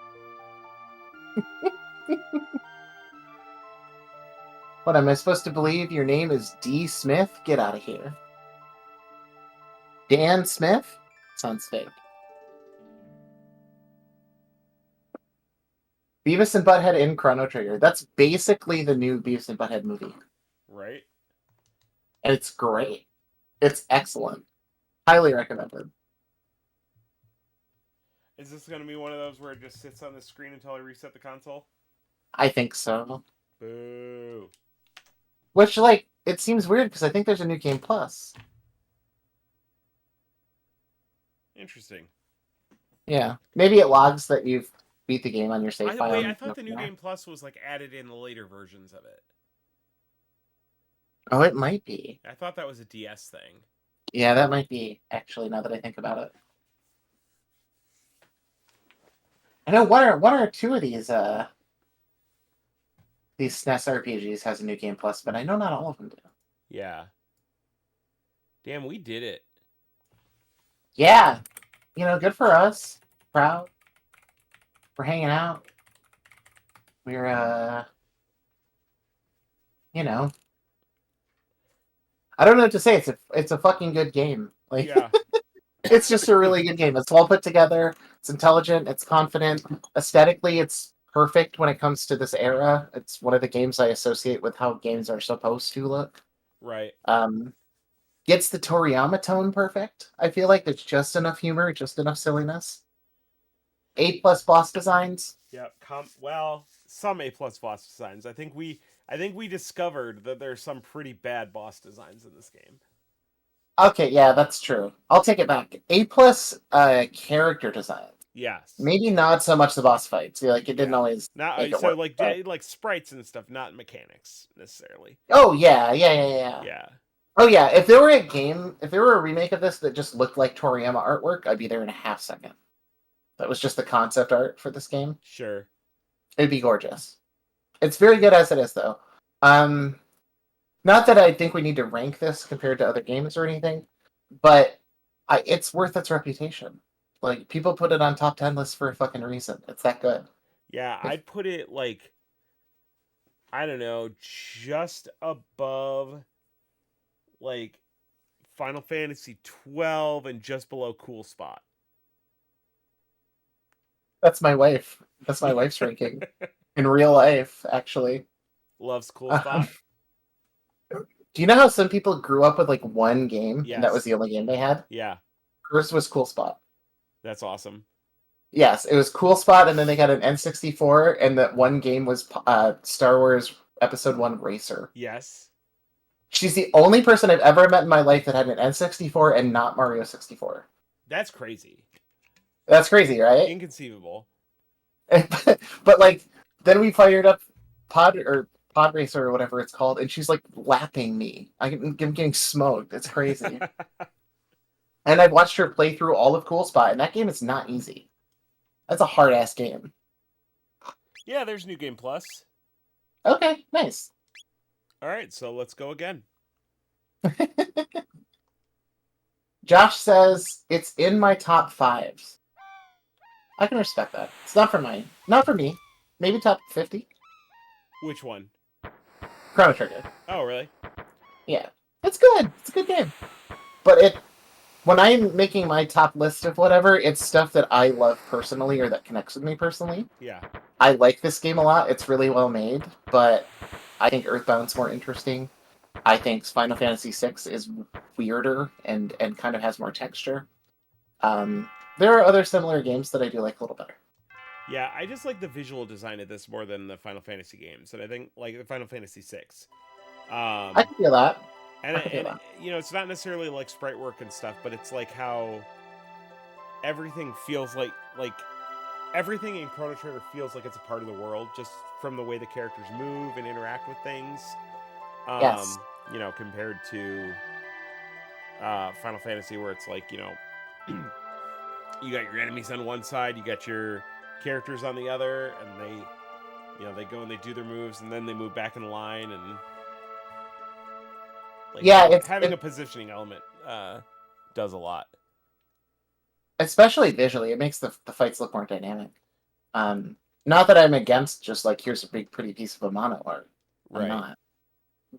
What, am I supposed to believe your name is D. Smith? Get out of here. Dan Smith? Sounds fake. Beavis and Butthead in Chrono Trigger. That's basically the new Beavis and Butthead movie. Right? And it's great. It's excellent. Highly recommended. Is this going to be one of those where it just sits on the screen until I reset the console? I think so. Boo. Which, like, it seems weird because I think there's a new game plus. Interesting. Yeah. Maybe it logs that you've beat the game on your save file. Wait, I thought the new game plus was like added in the later versions of it. Oh, it might be. I thought that was a DS thing. Yeah, that might be, actually, now that I think about it. I know one or two of these SNES RPGs has a new game plus, but I know not all of them do. Yeah. Damn, we did it. Yeah. Good for us. Proud. We're hanging out. We're, I don't know what to say. It's a fucking good game. Like, Yeah. it's just a really good game. It's well put together. It's intelligent. It's confident. Aesthetically, it's perfect when it comes to this era. It's one of the games I associate with how games are supposed to look. Right. Gets the Toriyama tone perfect. I feel like there's just enough humor, just enough silliness. A+ boss designs. Yeah. Well, some A+ boss designs. I think we discovered that there's some pretty bad boss designs in this game. Okay, yeah, that's true. I'll take it back. A+ character design. Yes. Maybe not so much the boss fights. Like, it didn't always Not make it so work, like sprites and stuff, not mechanics necessarily. Oh, yeah. Yeah. Oh, yeah, if there were a remake of this that just looked like Toriyama artwork, I'd be there in a half second. That was just the concept art for this game. Sure. It'd be gorgeous. It's very good as it is, though. Not that I think we need to rank this compared to other games or anything, but it's worth its reputation. Like, people put it on top 10 lists for a fucking reason. It's that good. Yeah, I'd put it like, I don't know, just above like Final Fantasy 12 and just below Cool Spot. That's my wife. That's my wife's ranking. In real life, actually. Loves Cool Spot. Do you know how some people grew up with like one game? Yes. And that was the only game they had? Yeah. Hers was Cool Spot. That's awesome. Yes, it was Cool Spot, and then they got an N64, and that one game was Star Wars Episode 1 Racer. Yes. She's the only person I've ever met in my life that had an N64 and not Mario 64. That's crazy. That's crazy, right? Inconceivable. But like, then we fired up Pod Racer or whatever it's called, and she's like lapping me. I'm getting smoked. It's crazy. And I've watched her play through all of Cool Spot, and that game is not easy. That's a hard ass game. Yeah, there's New Game Plus. Okay, nice. All right, so let's go again. Josh says it's in my top 5s. I can respect that. It's not for mine. Not for me. Maybe top 50. Which one? Chrono Trigger. Oh, really? Yeah. It's good. It's a good game. But when I'm making my top list of whatever, it's stuff that I love personally or that connects with me personally. Yeah. I like this game a lot. It's really well made, but I think Earthbound's more interesting. I think Final Fantasy VI is weirder and kind of has more texture. There are other similar games that I do like a little better. Yeah, I just like the visual design of this more than the Final Fantasy games, and I think like the Final Fantasy VI. I can feel that. And you know, it's not necessarily like sprite work and stuff, but it's like how everything feels like everything in Chrono Trigger feels like it's a part of the world, just from the way the characters move and interact with things. Yes. You know, compared to Final Fantasy, where it's like, you know, you got your enemies on one side, you got your characters on the other, and they, you know, they go and they do their moves, and then they move back in line, and Like Yeah, having a positioning element does a lot. especially visually, it makes the fights look more dynamic. Not that I'm against just like here's a big pretty piece of a mono art. I'm not.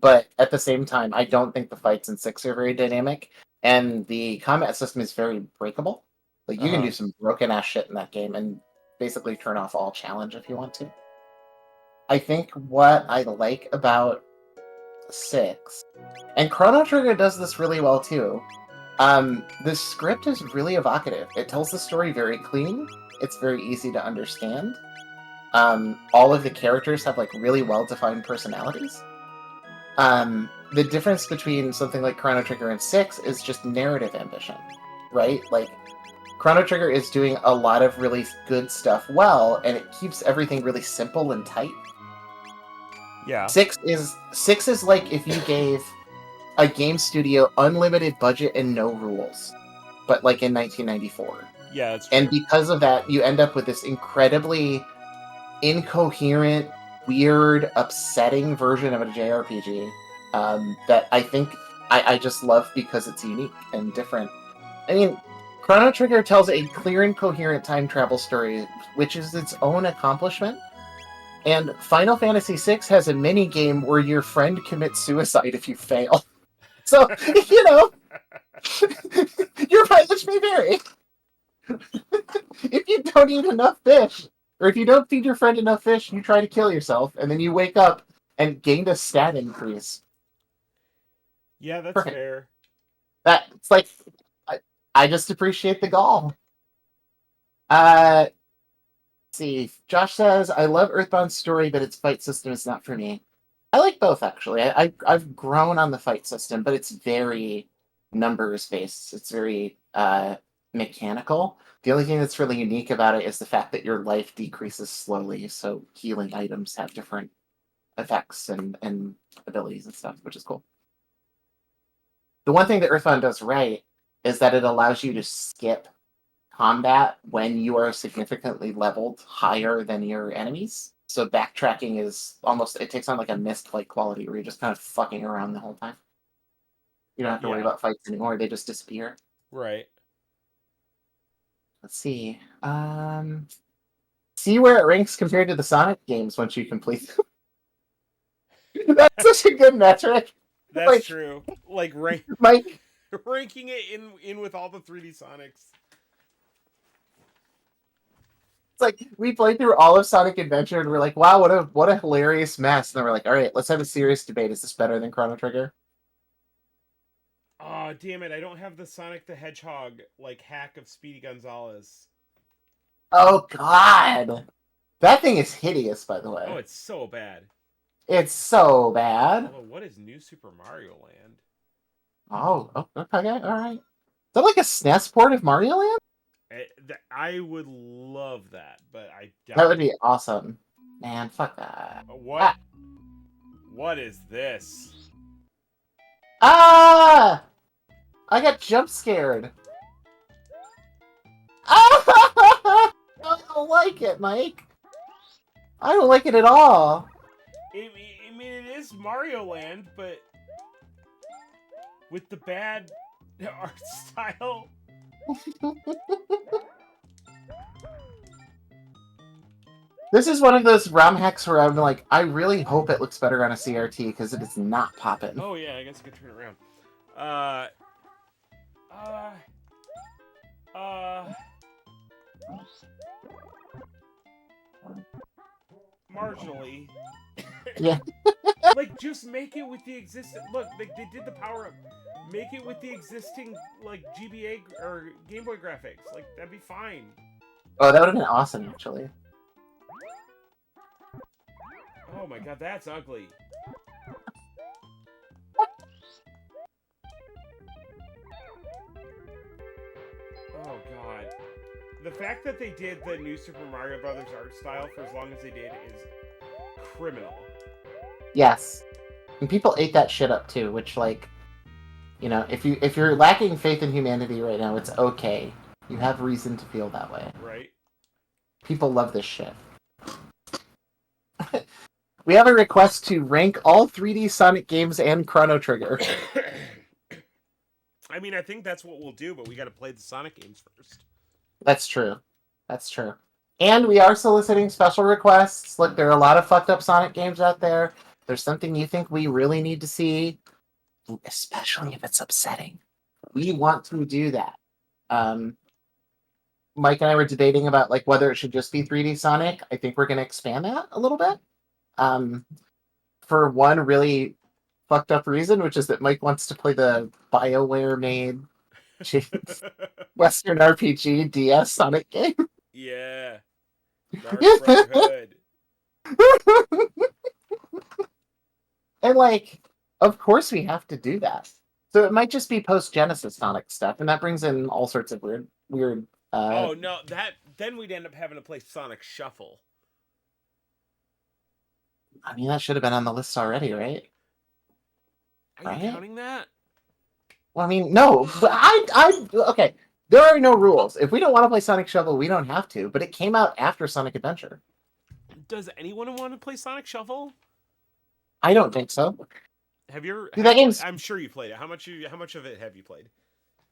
But at the same time, I don't think the fights in 6 are very dynamic, and the combat system is very breakable. Like you can do some broken ass shit in that game and basically turn off all challenge if you want to. I think what I like about 6, and Chrono Trigger does this really well too. The script is really evocative. It tells the story very clean. It's very easy to understand. All of the characters have like really well-defined personalities. The difference between something like Chrono Trigger and 6 is just narrative ambition, right? Like, Chrono Trigger is doing a lot of really good stuff well, and it keeps everything really simple and tight. Yeah. 6 is like if you gave a game studio unlimited budget and no rules, but like in 1994. Yeah, that's true. And because of that, you end up with this incredibly incoherent, weird, upsetting version of a JRPG that I think I just love because it's unique and different. I mean, Chrono Trigger tells a clear and coherent time travel story, which is its own accomplishment. And Final Fantasy VI has a mini game where your friend commits suicide if you fail. So, you know, your mileage may vary. If you don't eat enough fish, or if you don't feed your friend enough fish, you try to kill yourself, and then you wake up and gained a stat increase. Yeah, that's fair. It's like, I just appreciate the gall. See, Josh says, I love Earthbound's story, but its fight system is not for me. I like both, actually. I've grown on the fight system, but it's very numbers-based. It's very mechanical. The only thing that's really unique about it is the fact that your life decreases slowly, so healing items have different effects and abilities and stuff, which is cool. The one thing that Earthbound does right is that it allows you to skip combat when you are significantly leveled higher than your enemies. So backtracking is almost, it takes on like a mist-like quality where you're just kind of fucking around the whole time. You don't have to worry about fights anymore, they just disappear. Right. Let's see. See where it ranks compared to the Sonic games once you complete them. That's such a good metric. That's like, true. Like Mike, ranking it in with all the 3D Sonics. It's like we played through all of Sonic Adventure and we're like, wow, what a hilarious mess. And then we're like, all right, let's have a serious debate. Is this better than Chrono Trigger? Oh, damn it. I don't have the Sonic the Hedgehog like hack of Speedy Gonzalez. Oh god. That thing is hideous, by the way. Oh, it's so bad. It's so bad. Although, what is New Super Mario Land? Oh, okay, alright. Is that like a SNES port of Mario Land? I would love that, but I doubt that would be awesome. Man, fuck that. What? Ah. What is this? Ah! I got jump scared. Ah! I don't like it, Mike. I don't like it at all. I mean, it is Mario Land, but with the bad art style. This is one of those ROM hacks where I'm like, I really hope it looks better on a CRT because it is not popping. Oh yeah, I guess I could turn it around. Marginally. Yeah. Like, just make it with the existing. Look, they did the power up. Make it with the existing, like, GBA or Game Boy graphics. Like, that'd be fine. Oh, that would have been awesome, actually. Oh my god, that's ugly. Oh god. The fact that they did the new Super Mario Brothers art style for as long as they did is criminal. Yes. And people ate that shit up too, which, like, you know, if you're lacking faith in humanity right now, it's okay. You have reason to feel that way. Right. People love this shit. We have a request to rank all 3D Sonic games and Chrono Trigger. I mean, I think that's what we'll do, but we got to play the Sonic games first. That's true. That's true. And we are soliciting special requests. Look, there are a lot of fucked up Sonic games out there. There's something you think we really need to see, especially if it's upsetting. We want to do that. Mike and I were debating about like whether it should just be 3D Sonic. I think we're going to expand that a little bit. For one really fucked up reason, which is that Mike wants to play the BioWare made Western RPG DS Sonic game. Yeah. Dark Brotherhood. And like, of course we have to do that. So it might just be post Genesis Sonic stuff, and that brings in all sorts of weird. Oh no, then we'd end up having to play Sonic Shuffle. I mean, that should have been on the list already, right? Are you counting that? Well, I mean, no, but okay. There are no rules. If we don't want to play Sonic Shuffle, we don't have to. But it came out after Sonic Adventure. Does anyone want to play Sonic Shuffle? I don't think so. Have you? Dude, that game's... I'm sure you played it. How much of it have you played?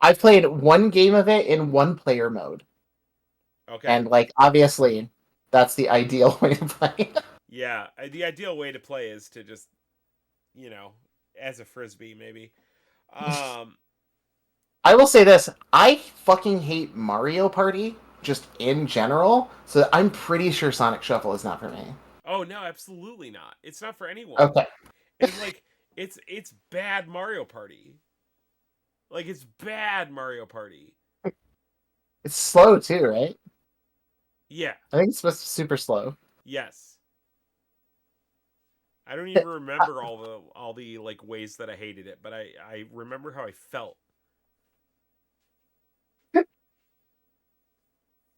I've played one game of it in one player mode. Okay. And like, obviously, that's the ideal way to play. Yeah, the ideal way to play is to just, as a frisbee maybe. I will say this: I fucking hate Mario Party just in general. So I'm pretty sure Sonic Shuffle is not for me. Oh no, absolutely not. It's not for anyone. Okay. It's like it's bad Mario Party. Like it's bad Mario Party. It's slow too, right? Yeah. I think it's supposed to be super slow. Yes. I don't even remember all the like ways that I hated it, but I remember how I felt.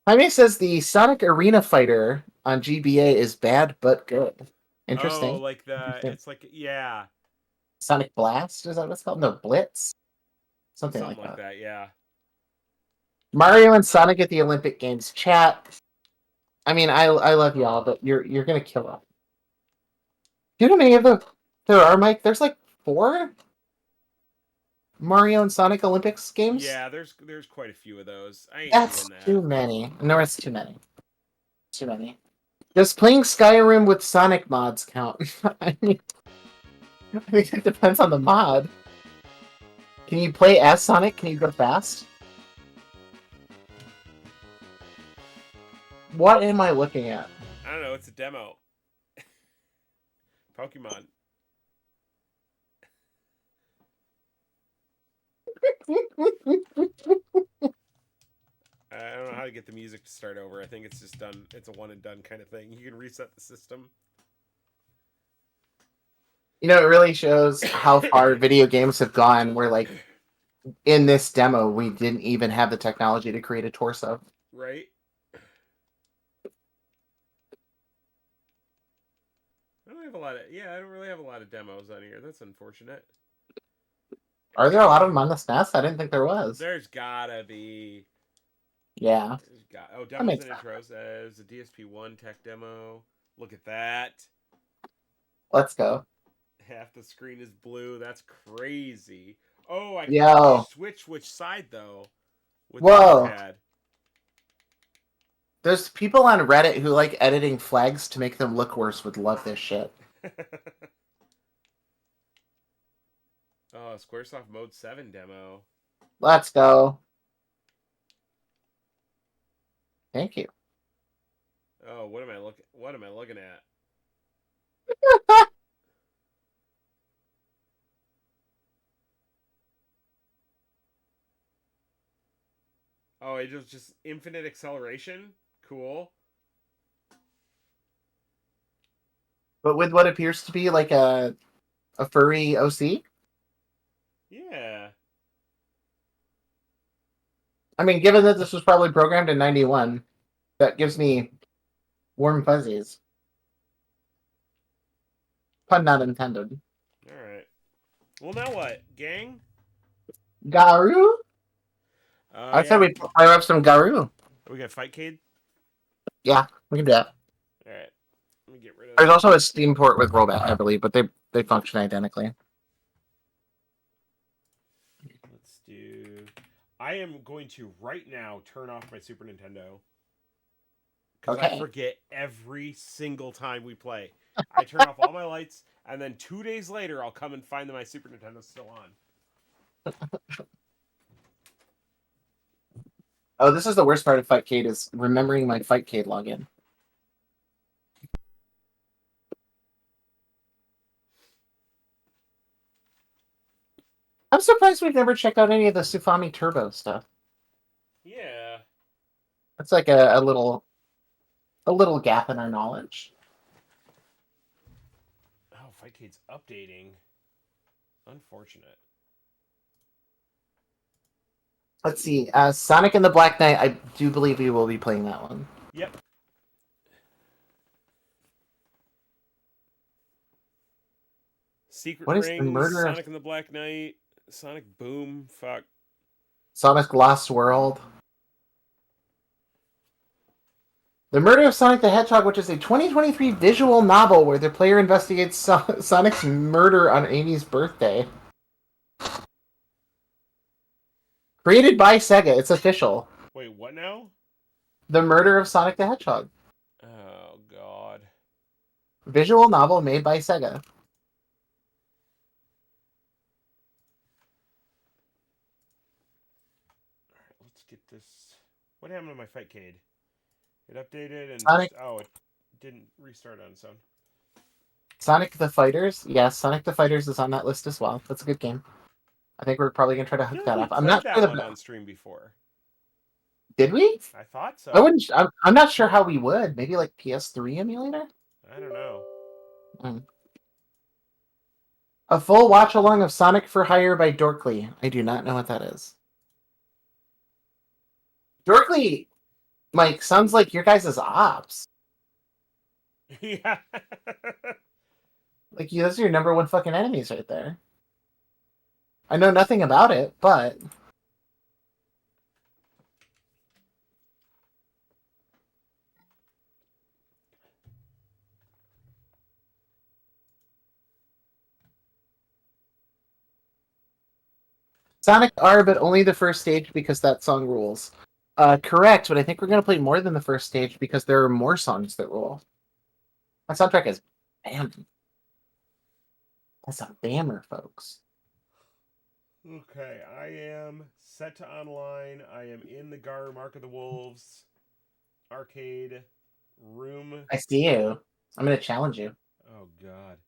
Jaime says the Sonic Arena Fighter on GBA is bad but good. Interesting. Oh, like it's like, yeah. Sonic Blast, is that what it's called? No, Blitz? Something like that. Yeah. Mario and Sonic at the Olympic Games. Chat. I mean, I love y'all, but you're gonna kill us. Do you know how many of there are, Mike? There's like 4 Mario and Sonic Olympics games? Yeah, there's quite a few of those. I ain't That's doing that. too many. No, it's too many. Too many. Does playing Skyrim with Sonic mods count? I mean, I think it depends on the mod. Can you play as Sonic? Can you go fast? What am I looking at? I don't know. It's a demo. Pokemon. I don't know how to get the music to start over. I think it's just done. It's a one and done kind of thing. You can reset the system. You know, it really shows how far video games have gone, where, like, in this demo, we didn't even have the technology to create a torso. Right? I don't really have a lot of demos on here. That's unfortunate. Are there a lot of them on the SNES? I didn't think there was. There's gotta be. Yeah. Demos and intros. There's a DSP-1 tech demo. Look at that. Let's go. Half the screen is blue. That's crazy. Oh, I can switch which side, though. With Whoa. the pad. There's people on Reddit who like editing flags to make them look worse would love this shit. Oh, Squaresoft Mode 7 demo. Let's go. Thank you. Oh, what am I looking at? Oh, it was just infinite acceleration? Cool. But with what appears to be like a furry OC? Yeah. I mean, given that this was probably programmed in 91, that gives me warm fuzzies. Pun not intended. Alright. Well, now what? Gang? Garou? I said we'd fire up some Garou. Are we gonna fight Cade? Yeah, we can do that. Alright. Let me get rid of. There's also a Steam port with rollback, I believe, but they function identically. Let's do. I am going to right now turn off my Super Nintendo because I Okay. forget every single time we play. I turn off all my lights, and then 2 days later, I'll come and find that my Super Nintendo's still on. Oh, this is the worst part of Fightcade is remembering my Fightcade login. I'm surprised we've never checked out any of the Sufami Turbo stuff. Yeah. It's like a little gap in our knowledge. Oh, Fightcade's updating. Unfortunate. Let's see. Sonic and the Black Knight, I do believe we will be playing that one. Yep. Secret What is the Rings, murder of Sonic and the Black Knight, Sonic Boom, fuck. Sonic Lost World? The Murder of Sonic the Hedgehog, which is a 2023 visual novel where the player investigates Sonic's murder on Amy's birthday. Created by Sega. It's official. Wait, what now? The Murder of Sonic the Hedgehog. Oh, God. Visual novel made by Sega. Alright, let's get this. What happened to my Fightcade? It updated and Sonic. oh, it didn't restart on its own. Sonic the Fighters. Yes, Sonic the Fighters is on that list as well. That's a good game. I think we're probably gonna try to I hook feel that like we up. I'm played not that sure one on stream before. Did we? I thought so. I wouldn't. I'm not sure how we would. Maybe like PS3 emulator. I don't know. A full watch along of Sonic for Hire by Dorkly. I do not know what that is. Dorkly, Mike, sounds like your guys' ops. Yeah. Like, those are your number one fucking enemies right there. I know nothing about it, but... Sonic R, but only the first stage because that song rules. Correct, but I think we're going to play more than the first stage because there are more songs that rule. That soundtrack is bam. That's a bammer, folks. Okay, I am set to online. I am in the Garou Mark of the Wolves arcade room. I see you. I'm going to challenge you. Oh, God.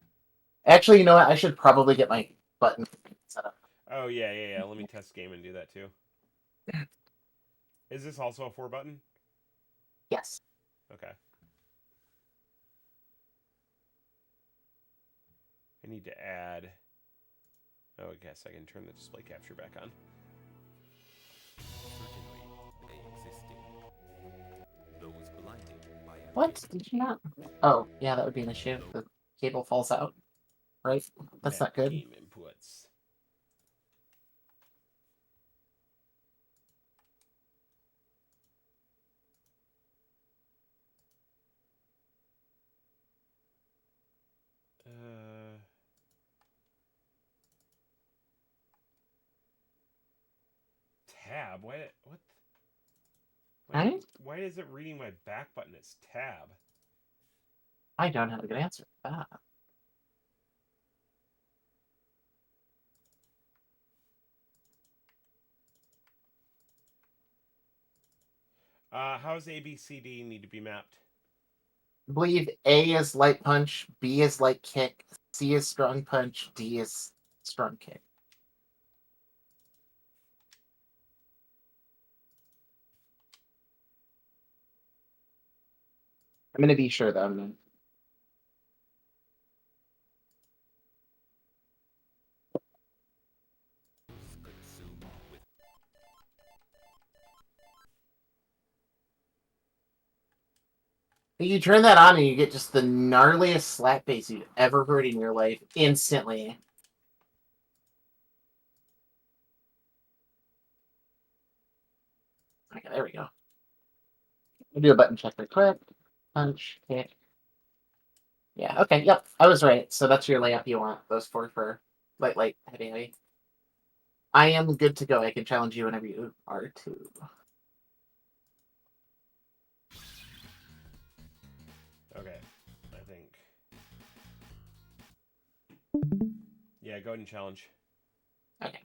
Actually, you know what? I should probably get my button set up. Oh, yeah. Let me test game and do that, too. Is this also a 4-button? Yes. Okay. I need to add... Oh, I guess I can turn the display capture back on. What? Did you not? Oh, yeah, that would be an issue. The cable falls out. Right? That's not good. Game inputs. Tab? What? Right? Why is it reading my back button as tab? I don't have a good answer for that. How does ABCD need to be mapped? I believe A is light punch, B is light kick, C is strong punch, D is strong kick. I'm gonna be sure though. You turn that on and you get just the gnarliest slap bass you've ever heard in your life instantly. Okay, there we go. We'll do a button check real quick. Punch, kick. Yeah, okay, yep. I was right. So that's your layup you want. Those 4 for light, light, heavy, heavy. I am good to go. I can challenge you whenever you are too. Okay, I think. Yeah, go ahead and challenge. Okay.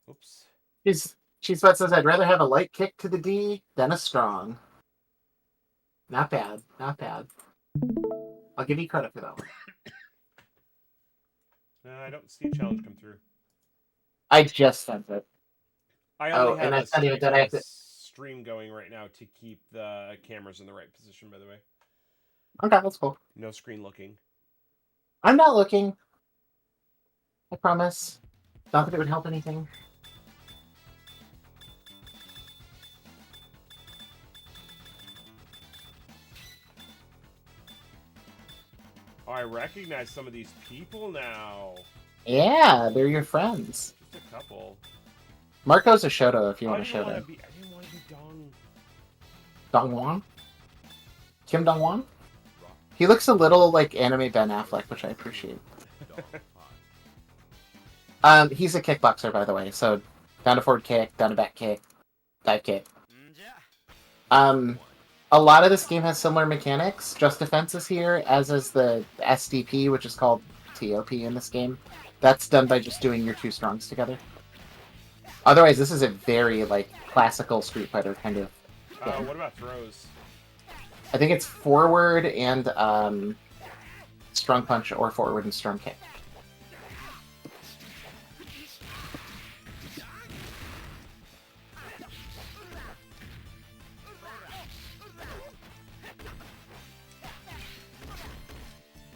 Oops. She's what says I'd rather have a light kick to the D than a strong. Not bad. Not bad. I'll give you credit for that one. I don't see a challenge come through. I just sent it. I only have and I a, sent you I that I have have a to. stream going right now to keep the cameras in the right position, by the way. Okay, that's cool. No screen looking. I'm not looking. I promise. Not that it would help anything. Oh, I recognize some of these people now. Yeah, they're your friends. Just a couple. Marco's a Shoto if you want I to didn't Shoto. want to be. I didn't want to be Dong. Dongwon? Kim Dongwon? He looks a little like anime Ben Affleck, which I appreciate. He's a kickboxer, by the way, so down to forward kick, down to back kick, dive kick. A lot of this game has similar mechanics. Just Defense is here, as is the SDP, which is called TOP in this game. That's done by just doing your 2 strongs together. Otherwise, this is a very, like, classical Street Fighter kind of game. What about throws? I think it's forward and strong punch or forward and strong kick.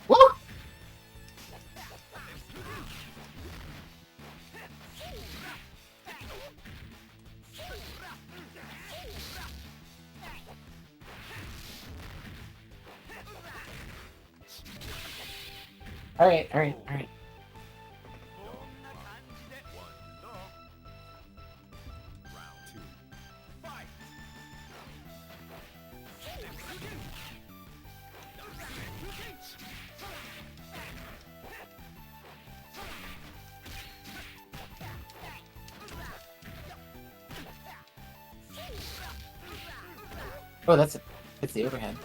Woo! Alright, alright, alright. Oh, it's the overhead.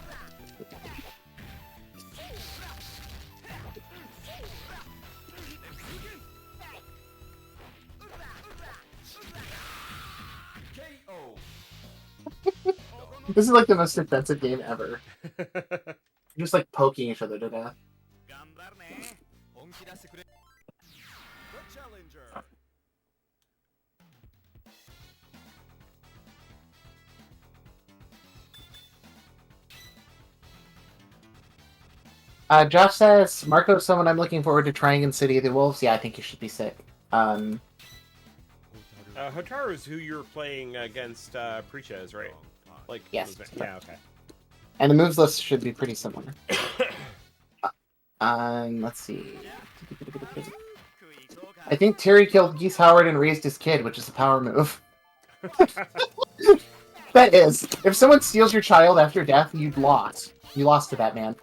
This is like the most defensive game ever. Just like poking each other to death. Josh says, Marco's someone I'm looking forward to trying in City of the Wolves. Yeah, I think you should be sick. Hotaru's who you're playing against Preaches, right? Like, yes. Yeah, okay. And the moves list should be pretty similar. Let's see. I think Terry killed Geese Howard and raised his kid, which is a power move. That is. If someone steals your child after death, you've lost. You lost to that man.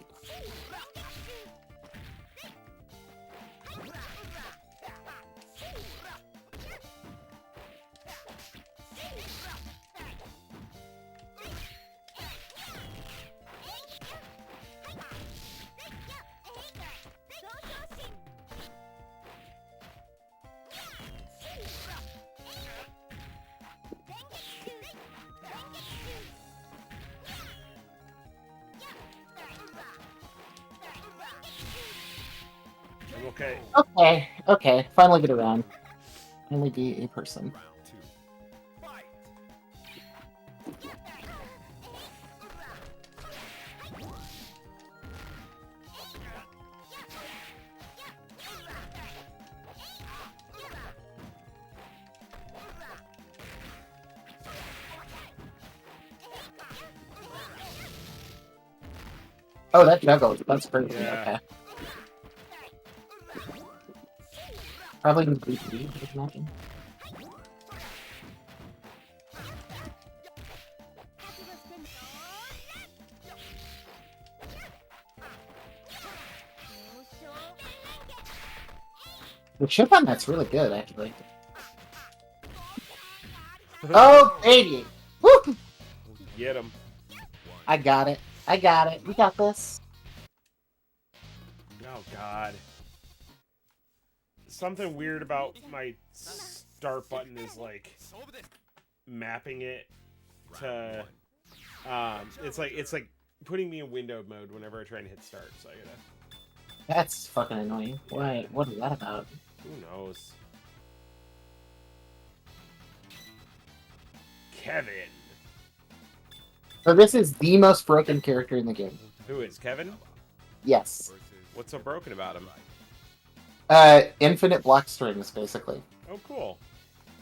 Okay. Okay. Finally get around. Finally be a person. Oh, that juggled. That's crazy. Yeah. Okay. Probably going to beat me, I imagine. The chip on that's really good, actually. Oh, baby! Woo! Get him. I got it. I got it. We got this. Oh, God. Something weird about my start button is, like, mapping it to... it's like putting me in windowed mode whenever I try and hit start, so I gotta... That's fucking annoying. Why? What is that about? Who knows? Kevin. So this is the most broken character in the game. Who is Kevin? Yes. What's so broken about him? Infinite block strings, basically. Oh, cool.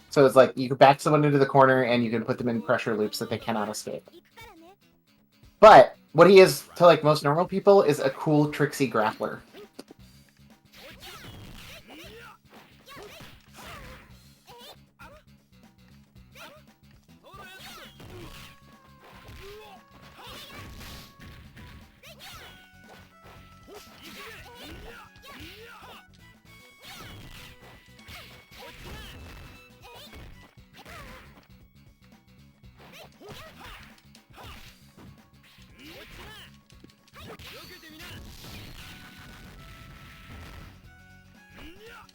So it's like you can back someone into the corner and you can put them in pressure loops that they cannot escape. But what he is to like most normal people is a cool, tricksy grappler.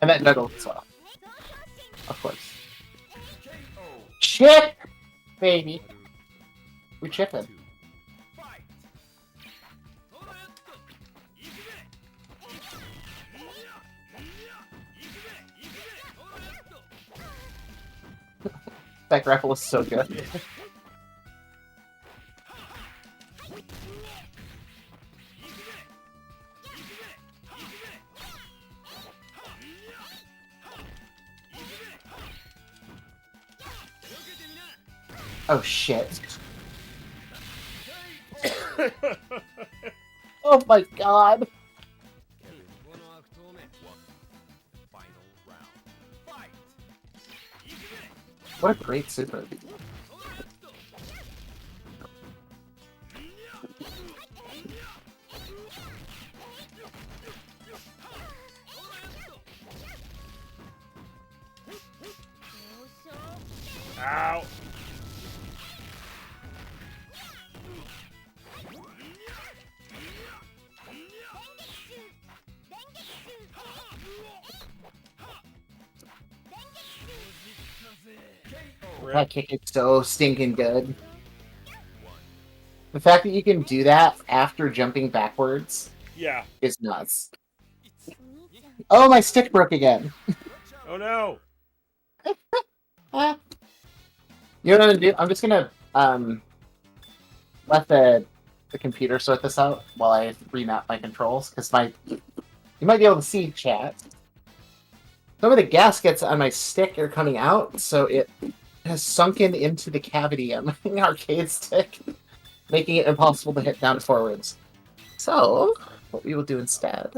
And that juggle as well. Of course. Chip! Baby. We're chipping. That grapple is so good. Oh shit. Oh my god. What a great super. Ow. That kick is so stinking good. The fact that you can do that after jumping backwards is nuts. Oh, my stick broke again. Oh no. You know what I'm gonna do? I'm just gonna let the computer sort this out while I remap my controls, because you might be able to see chat. Some of the gaskets on my stick are coming out, so it has sunken into the cavity on my arcade stick, making it impossible to hit down forwards. So, what we will do instead...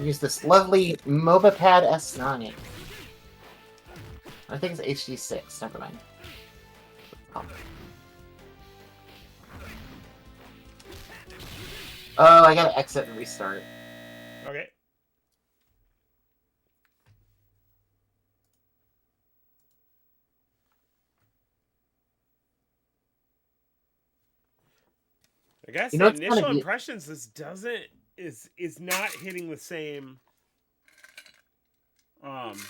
use this lovely MobaPad S9. I think it's HD6, never mind. Oh, I gotta exit and restart. Okay. I guess the initial impressions, this doesn't is not hitting the same the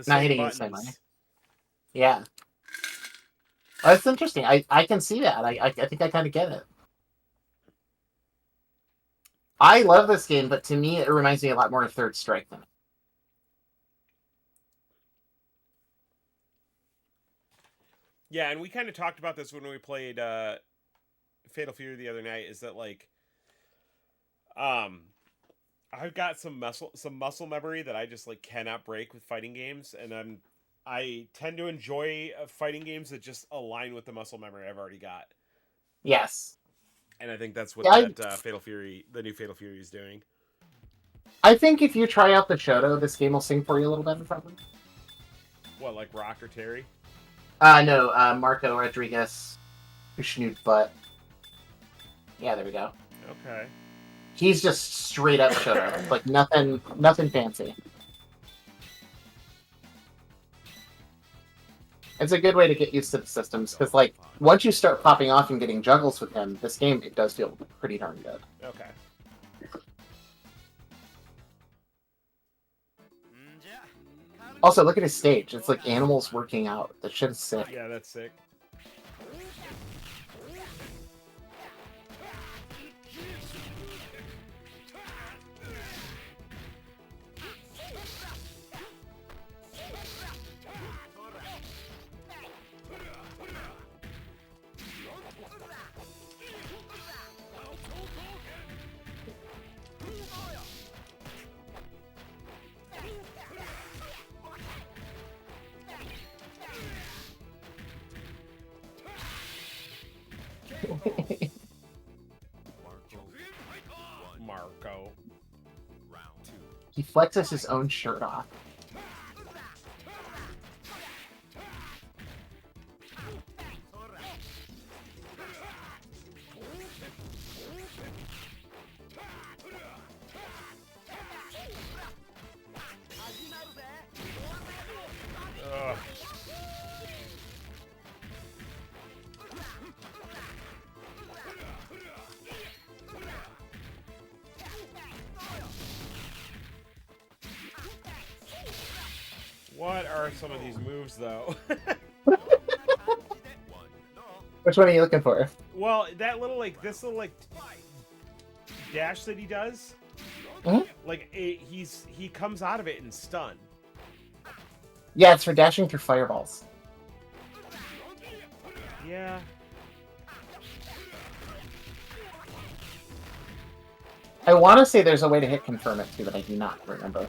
same hitting buttons. the same way. Yeah. Oh, that's interesting. I can see that. I think I kind of get it. I love this game, but to me it reminds me a lot more of Third Strike than it. Yeah, and we kind of talked about this when we played Fatal Fury the other night, is that like I've got some muscle memory that I just like cannot break with fighting games, and I tend to enjoy fighting games that just align with the muscle memory I've already got. Yes. And I think that's what Yeah, that Fatal Fury, the new Fatal Fury, is doing. I think if you try out the Shoto, this game will sing for you a little better, probably. What, like Rock or Terry? No, Marco Rodriguez, Kushnoot butt. Yeah, there we go. Okay. He's just straight up Shoto, like nothing fancy. It's a good way to get used to the systems, because like once you start popping off and getting juggles with him, this game it does feel pretty darn good. Okay. Also, look at his stage. It's like animals working out. The shit is sick. Yeah, that's sick. Marco. He flexes his own shirt off. Ugh. What are some of these moves, though? Which one are you looking for? Well, that little, like, this little, like, dash that he does, Mhm. like, he comes out of it in stun. Yeah, it's for dashing through fireballs. Yeah. I want to say there's a way to hit confirm it too, but I do not remember.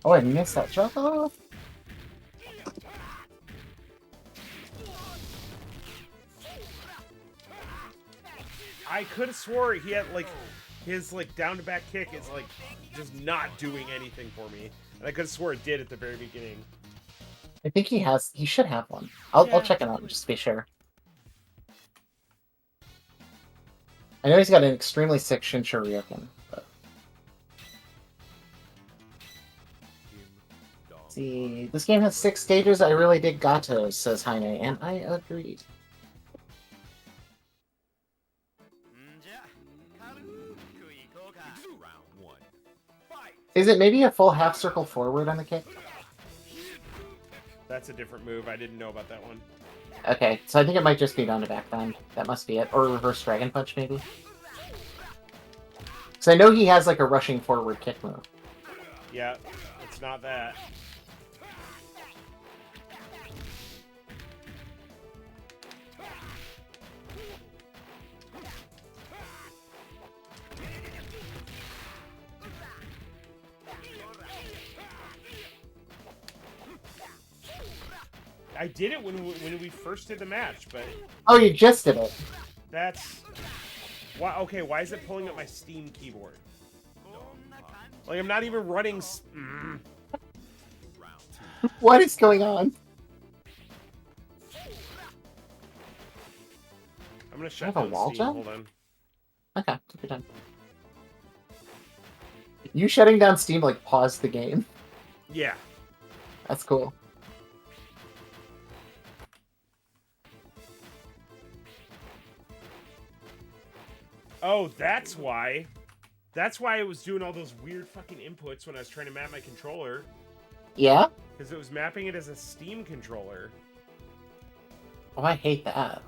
Oh, I missed that drop off. I could have swore he had, like, his, like, down-to-back kick is, like, just not doing anything for me. And I could have swore it did at the very beginning. I think he should have one. I'll check it out just to be sure. I know he's got an extremely sick Shinsho Ryoken, but... See, this game has 6 stages. I really dig Gatos, says Jaime, and I agree. Is it maybe a full half circle forward on the kick? That's a different move. I didn't know about that one. Okay, so I think it might just be down to back then. That must be it. Or reverse Dragon Punch, maybe? So I know he has, like, a rushing forward kick move. Yeah, it's not that. I did it when we first did the match, but... Oh, you just did it. That's... Why? Okay, why is it pulling up my Steam keyboard? Like, I'm not even running... What is going on? I'm gonna I shut have a down wall Steam. jump? Hold on. Okay, take your time. You shutting down Steam, like, paused the game. Yeah. That's cool. Oh, that's why. That's why it was doing all those weird fucking inputs when I was trying to map my controller. Yeah? Because it was mapping it as a Steam controller. Oh, I hate that.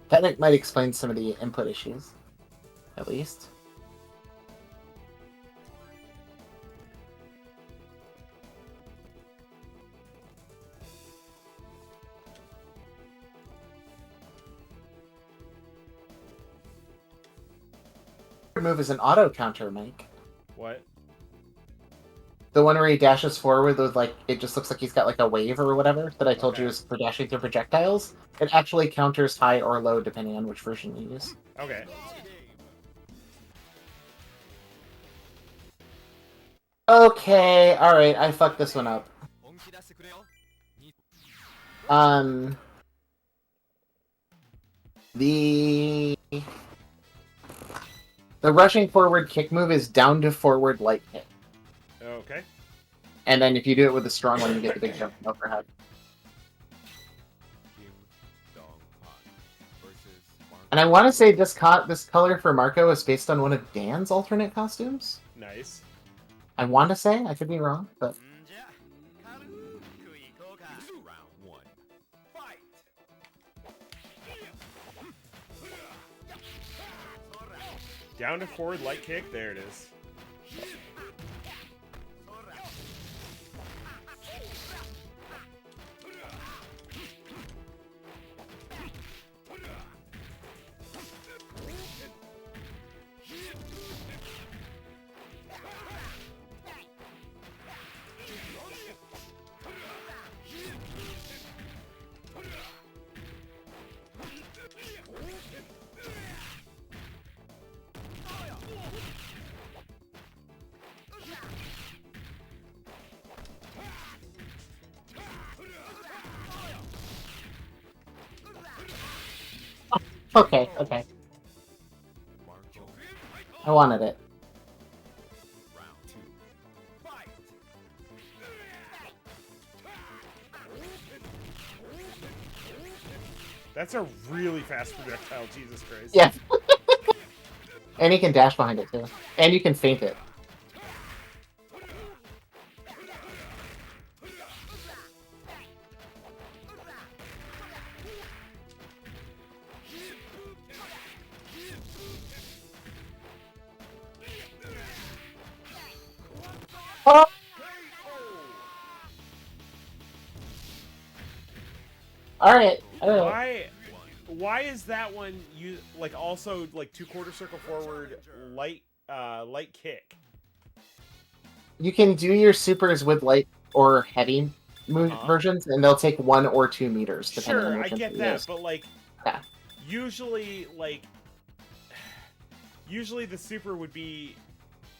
That might explain some of the input issues. At least. move is an auto counter, Mike. What? The one where he dashes forward with, like, it just looks like he's got, like, a wave or whatever that I told you is for dashing through projectiles. It actually counters high or low depending on which version you use. Okay. Okay, alright, I fucked this one up. The rushing forward kick move is down to forward light kick. Okay. And then if you do it with a strong one, you get the big jump overhead. And I want to say this color for Marco is based on one of Dan's alternate costumes. Nice. I want to say, I could be wrong, but... Down to forward light kick. There it is. Okay, okay. I wanted it. That's a really fast projectile, Jesus Christ. Yeah. And you can dash behind it, too. And you can feint it. Oh! Alright. Why is that one like also like 2/4 circle forward light kick? You can do your supers with light or heavy versions, and they'll take 1 or 2 meters. Depending on Sure, which I get that, but like, yeah. usually the super would be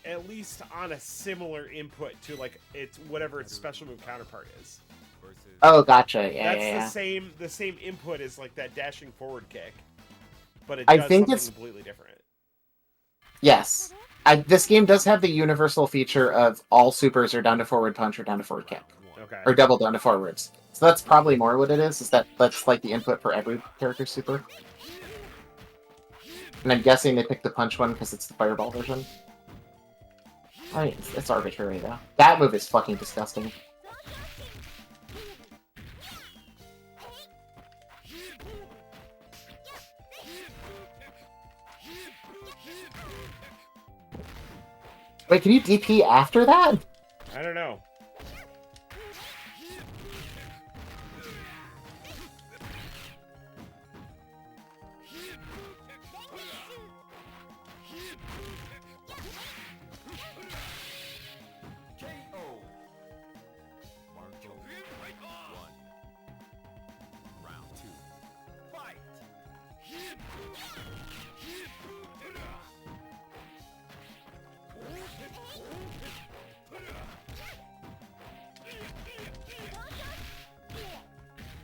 at least on a similar input to like its whatever its special move counterpart is. Oh, gotcha. Yeah, That's the same input as like that dashing forward kick, but it I does think something it's completely different. Yes. This game does have the universal feature of all supers are down to forward punch or down to forward kick. Okay. Or double down to forwards. So that's probably more what it is that's like the input for every character super. And I'm guessing they picked the punch one because it's the fireball version. I mean, it's arbitrary, though. That move is fucking disgusting. Wait, can you DP after that? I don't know.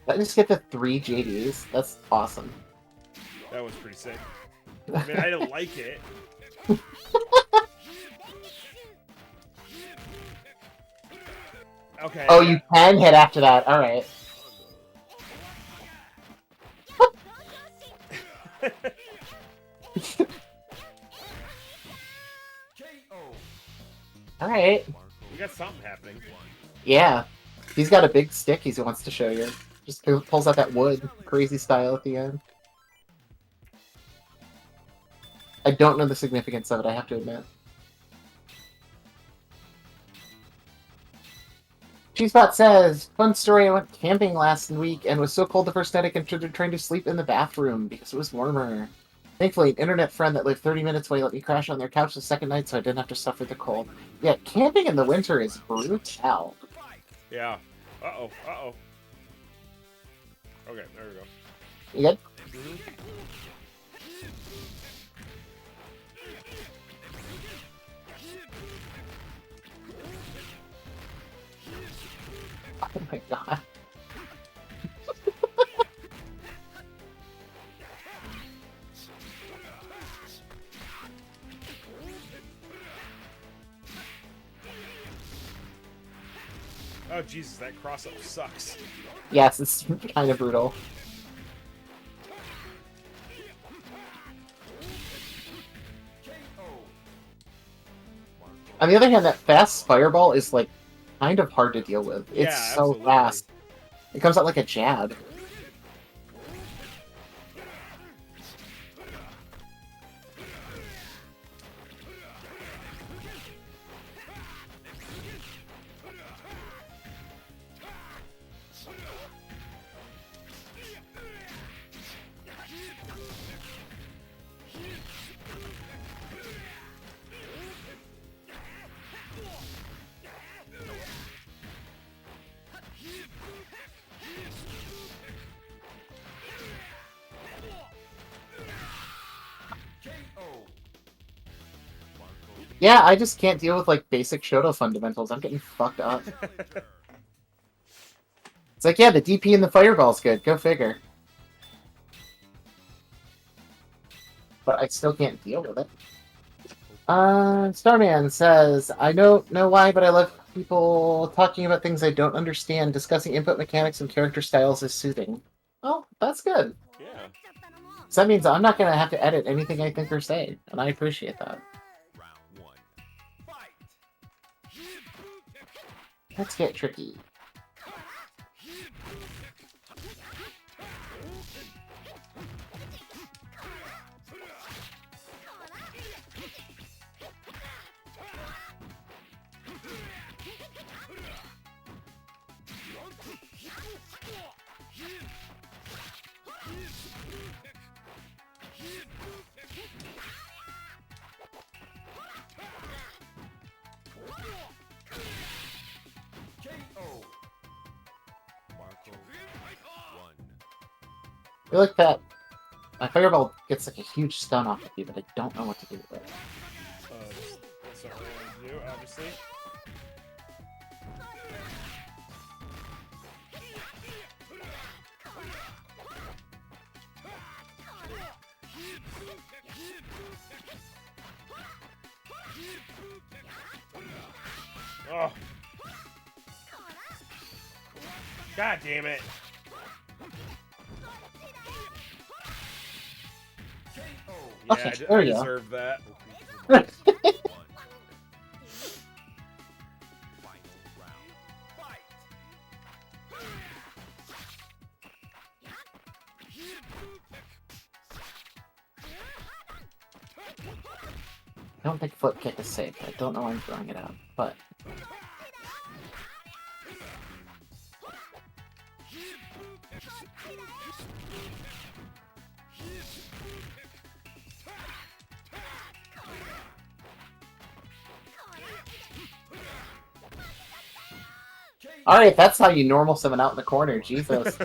I just get the 3 JDs. That's awesome. That was pretty sick. I mean, I didn't like it. Okay. Oh, you can hit after that. All right. All right. We got something happening. Yeah. He's got a big stick he wants to show you. Just pulls out that wood. Crazy style at the end. I don't know the significance of it, I have to admit. G-Spot says, fun story, I went camping last week and was so cold the first night I considered trying to sleep in the bathroom because it was warmer. Thankfully, an internet friend that lived 30 minutes away let me crash on their couch the second night so I didn't have to suffer the cold. Yeah, camping in the winter is brutal. Yeah. Uh-oh. Uh-oh. Okay, there we go. You good? Mm-hmm. Oh my god. Oh, Jesus, that cross-up sucks. Yes, it's kind of brutal. On the other hand, that fast fireball is, like, kind of hard to deal with. Yeah, It's so absolutely. fast. It comes out like a jab. Yeah, I just can't deal with, like, basic Shoto fundamentals. I'm getting fucked up. It's like, yeah, the DP and the fireball's good. Go figure. But I still can't deal with it. Starman says, I don't know why, but I love people talking about things I don't understand. Discussing input mechanics and character styles is soothing. Well, that's good. Yeah. So that means I'm not going to have to edit anything I think or say, and I appreciate that. Let's get tricky. I feel like that. My fireball gets like a huge stun off of you, but I don't know what to do with it. That's not what I want to do, obviously. Oh. God damn it. Yeah, Okay, I there you go. deserve that. I don't think flip kick is safe. I don't know why I'm throwing it out, but alright, that's how you normal summon out in the corner, Jesus.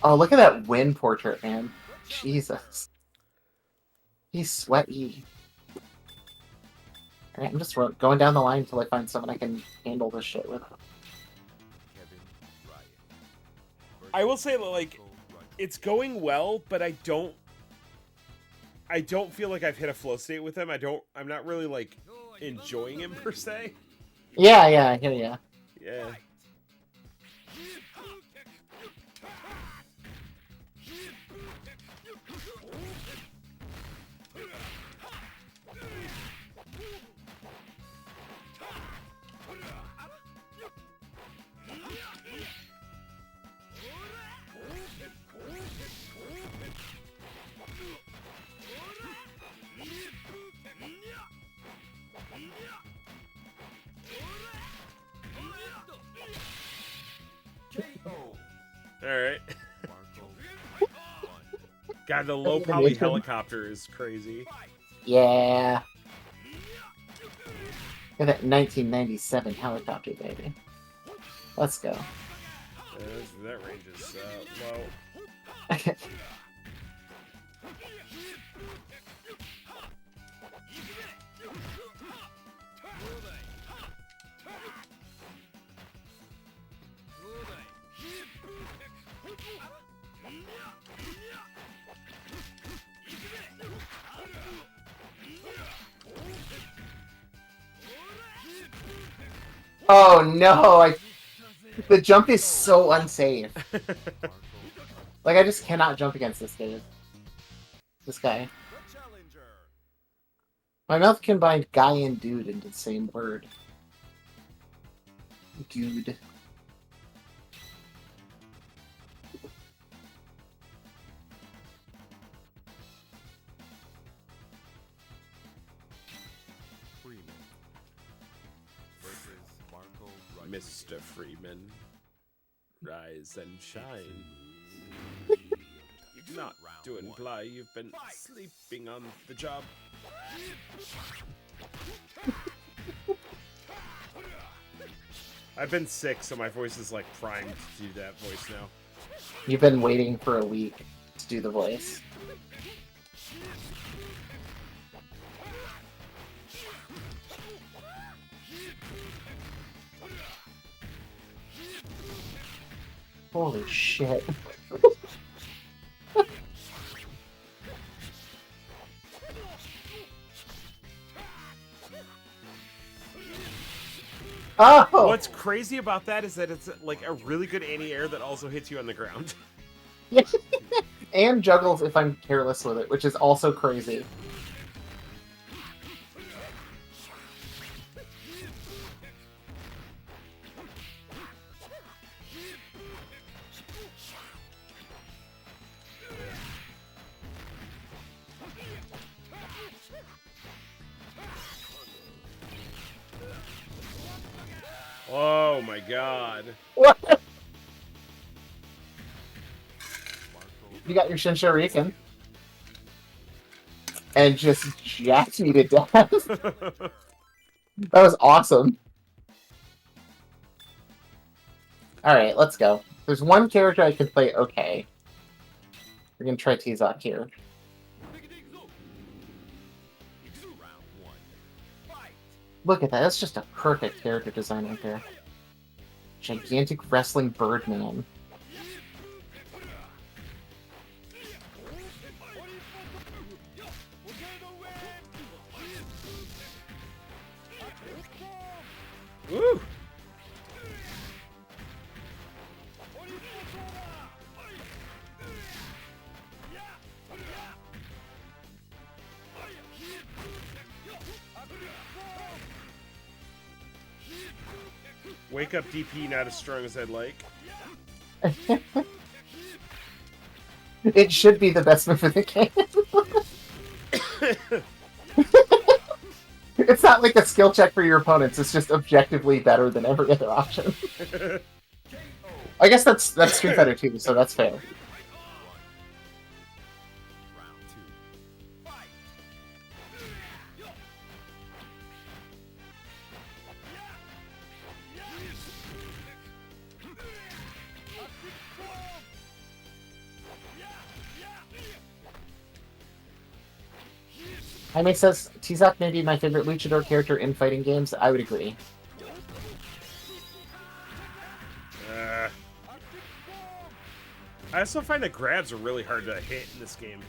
Oh, look at that wind portrait, man. Jesus. He's sweaty. Alright, I'm just going down the line until I find someone I can handle this shit with. I will say, like, it's going well, but I don't feel like I've hit a flow state with him. I'm not really, like, enjoying him, per se. Yeah, I hear ya. Yeah. Alright. God, the low poly Animation. helicopter is crazy. Yeah. Look at that 1997 helicopter, baby. Let's go. That range is low. Oh no! The jump is so unsafe. Like, I just cannot jump against this dude. This guy. My mouth combined guy and dude into the same word. Dude. Mr. Freeman, rise and shine. Not to imply you've been sleeping on the job. I've been sick, so my voice is like primed to do that voice now. You've been waiting for a week to do the voice. Holy shit. Oh! What's crazy about that is that it's like a really good anti-air that also hits you on the ground. And juggles if I'm careless with it, which is also crazy. Oh my god. What? You got your Shinshuriken. And just jacked me to death. That was awesome. Alright, let's go. There's one character I can play okay. We're gonna try T-Zoc here. Look at that, that's just a perfect character design right there. Gigantic wrestling Birdman. Woo! Wake up DP not as strong as I'd like. It should be the best move in the game. It's not like a skill check for your opponents, it's just objectively better than every other option. I guess that's Street Fighter 2, so that's fair. Jaime says, T-Zoc may be my favorite luchador character in fighting games. I would agree. I also find that grabs are really hard to hit in this game.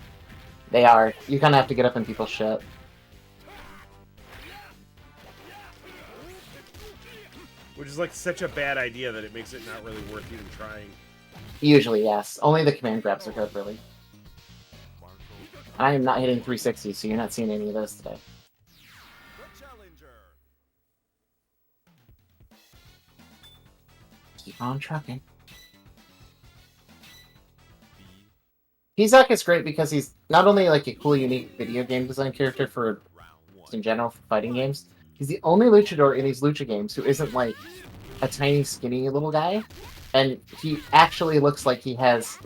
They are. You kind of have to get up in people's shit. Which is like such a bad idea that it makes it not really worth even trying. Usually, yes. Only the command grabs are good, really. I am not hitting 360, so you're not seeing any of those today. Keep on trucking. T-Zoc is great because he's not only like a cool, unique video game design character for in general for fighting games, he's the only luchador in these lucha games who isn't like a tiny, skinny little guy, and he actually looks like he has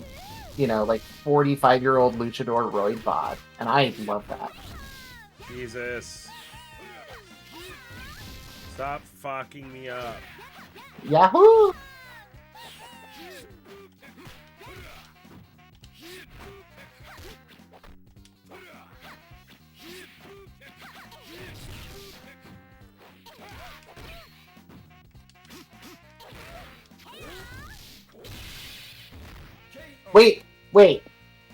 you know, like 45-year-old luchador roid bod, and I love that. Jesus. Stop fucking me up. Yahoo! Wait.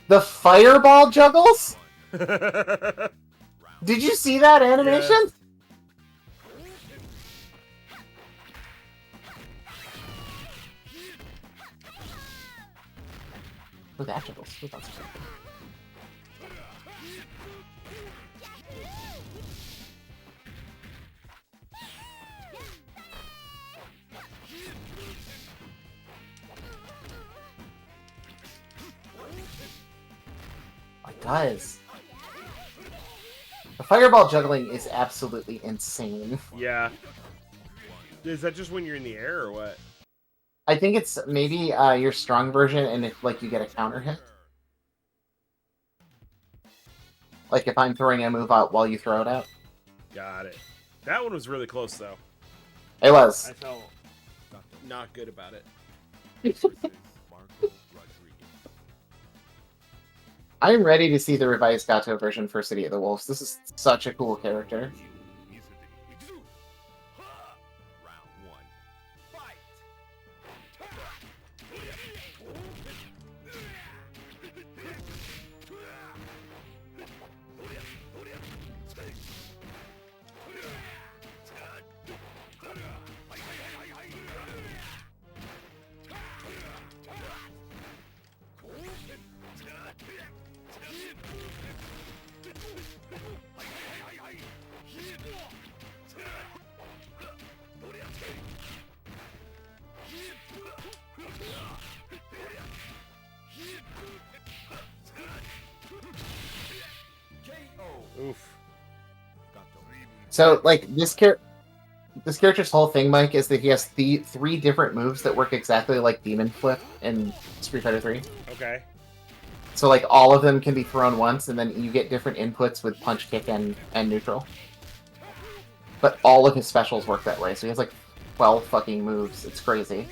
The fireball juggles? Did you see that animation? Yes. Oh, that juggles. Oh, that's something. It does. The fireball juggling is absolutely insane. Yeah. Is that just when you're in the air or what? I think it's maybe your strong version, and if like you get a counter hit. Like if I'm throwing a move out while you throw it out. Got it. That one was really close though. It was. I felt not good about it. I'm ready to see the revised Gato version for City of the Wolves. This is such a cool character. Oof. So, like, this character's whole thing, Mike, is that he has the 3 different moves that work exactly like Demon Flip in Street Fighter 3. Okay. So, like, all of them can be thrown once, and then you get different inputs with punch, kick, and neutral. But all of his specials work that way, so he has, like, 12 fucking moves. It's crazy.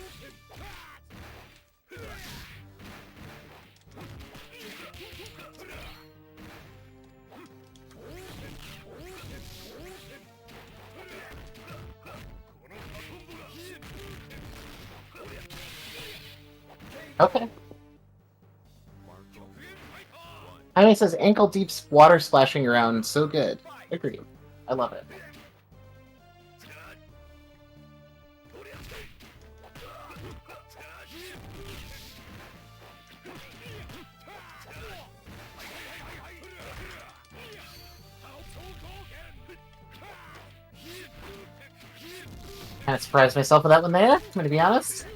Okay. Jaime says ankle deep water splashing around, so good. Agreed. I love it. Kind of surprised myself with that one there, I'm gonna be honest.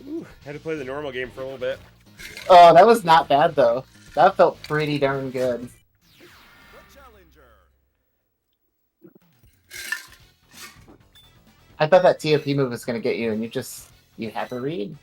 Ooh, had to play the normal game for a little bit. Oh, that was not bad, though. That felt pretty darn good. I thought that TOP move was going to get you, and you had to read.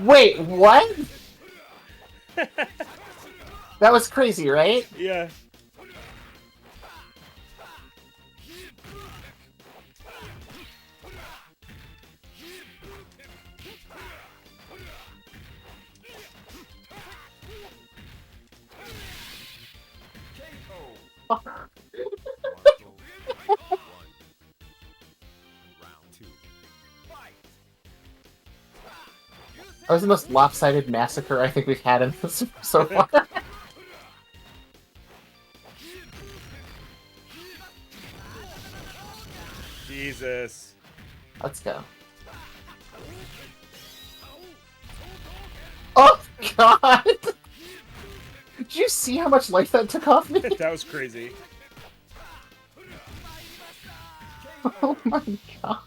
Wait, what? That was crazy, right? Yeah. That was the most lopsided massacre I think we've had in this so far. Jesus. Let's go. Oh, God! Did you see how much life that took off me? That was crazy. Oh my God.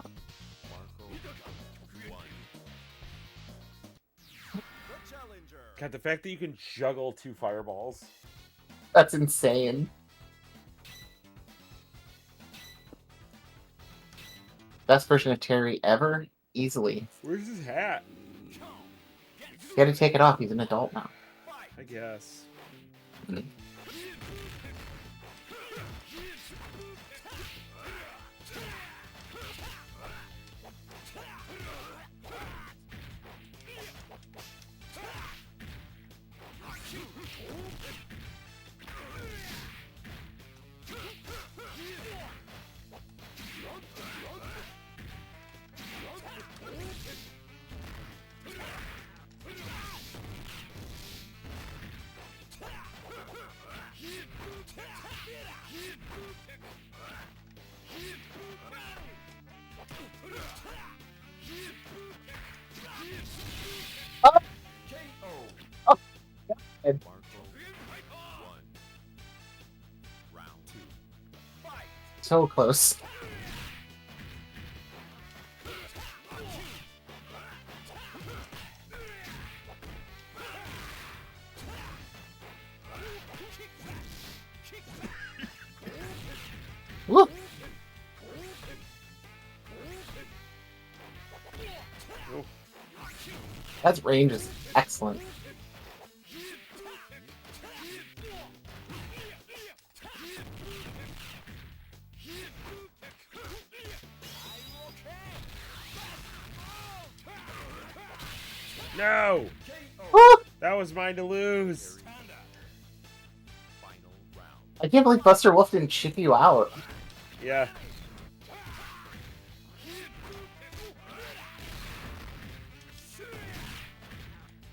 God, the fact that you can juggle 2 fireballs. That's insane. Best version of Terry ever? Easily. Where's his hat? You gotta take it off, he's an adult now. I guess. Oh! Oh! God. So close. Woo! Oh. That range is excellent. No! Woo! That was mine to lose. I can't believe Buster Wolf didn't chip you out. Yeah.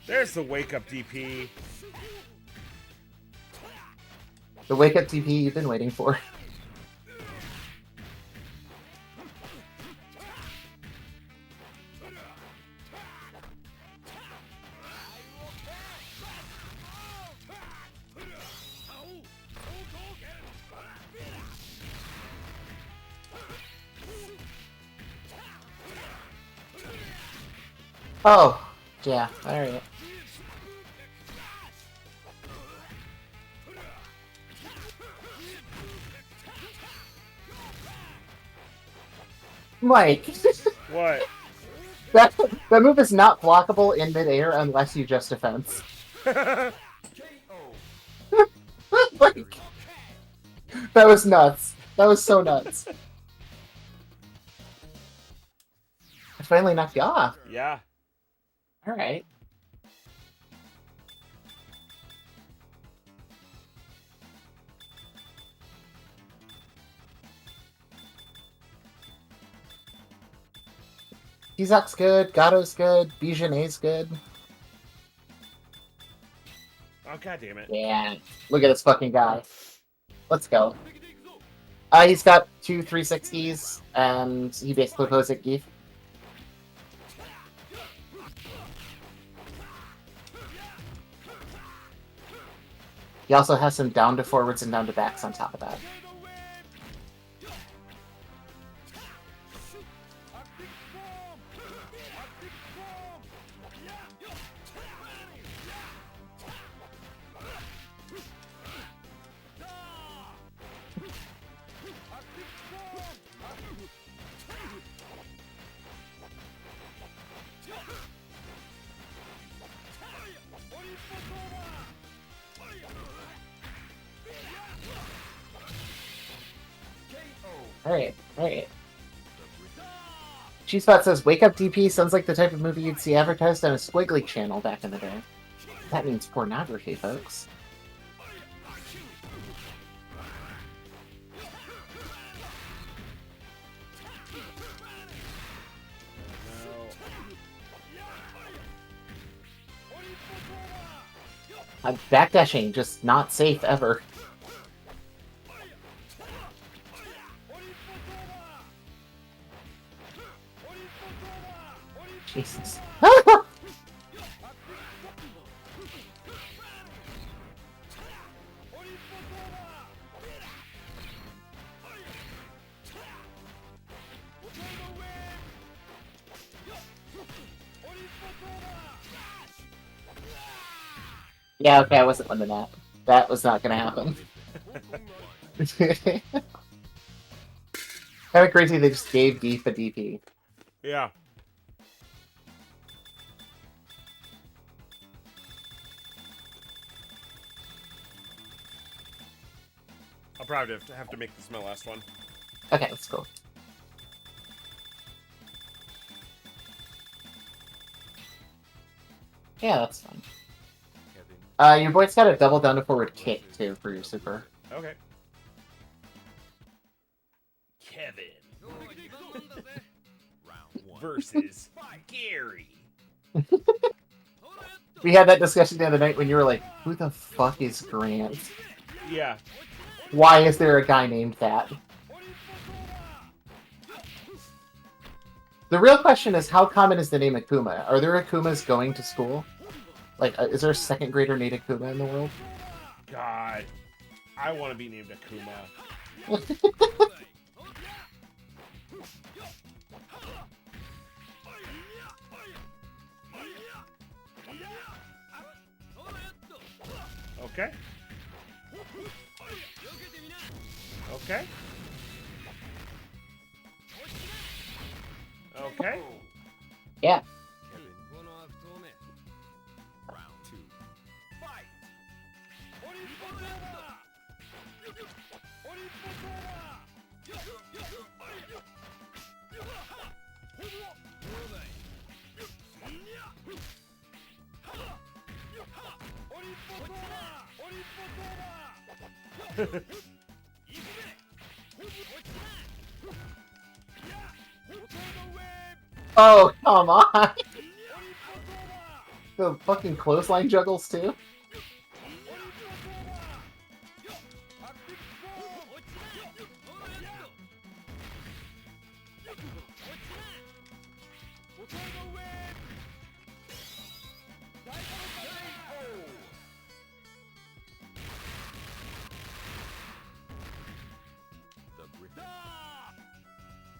There's the wake-up DP. The wake-up TP you've been waiting for. Oh, yeah, alright. Mike, What? that move is not blockable in midair unless you just defense. Like, that was nuts. That was so nuts. I finally knocked you off. Yeah. Alright. Kizak's good, Gatto's good, Bijanet's good. Oh, god damn it. Yeah. Look at this fucking guy. Let's go. He's got 2 360s, and he basically plays at Geef. He also has some down to forwards and down to backs on top of that. Alright, alright. G-Spot says, Wake Up DP sounds like the type of movie you'd see advertised on a Squiggly channel back in the day. That means pornography, folks. Backdashing, just not safe ever. Jesus. Yeah, okay, I wasn't winning that. That was not gonna happen. Kind of crazy they just gave Deep a DP. Yeah. I'll probably have to make this my last one. Okay, let's go. Yeah, that's fine. Your boy's got a double down to forward kick, too, for your super. Okay. Kevin. Versus Gary. We had that discussion the other night when you were like, who the fuck is Grant? Yeah. Why is there a guy named that? The real question is, how common is the name Akuma? Are there Akumas going to school? Like, is there a second grader named Akuma in the world? God. I want to be named Akuma. Okay. Okay. Okay. Yeah. Oh, come on! The fucking clothesline juggles, too?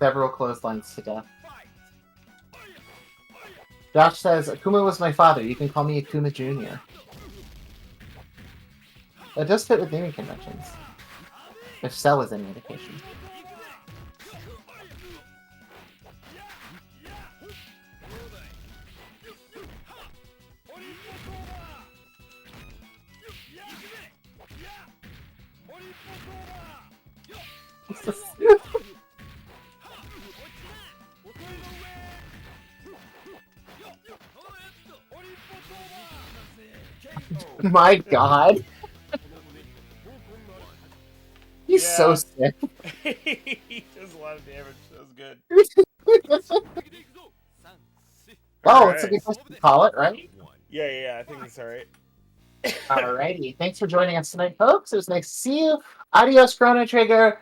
Several clotheslines to death. Josh says, Akuma was my father. You can call me Akuma Jr. That does fit with naming conventions. If Cell is any indication. My god. He's so sick. He does a lot of damage. That was good. Oh, it's a good place to call it, right? Yeah, I think it's alright. Alrighty. Thanks for joining us tonight, folks. It was nice to see you. Adios, Chrono Trigger.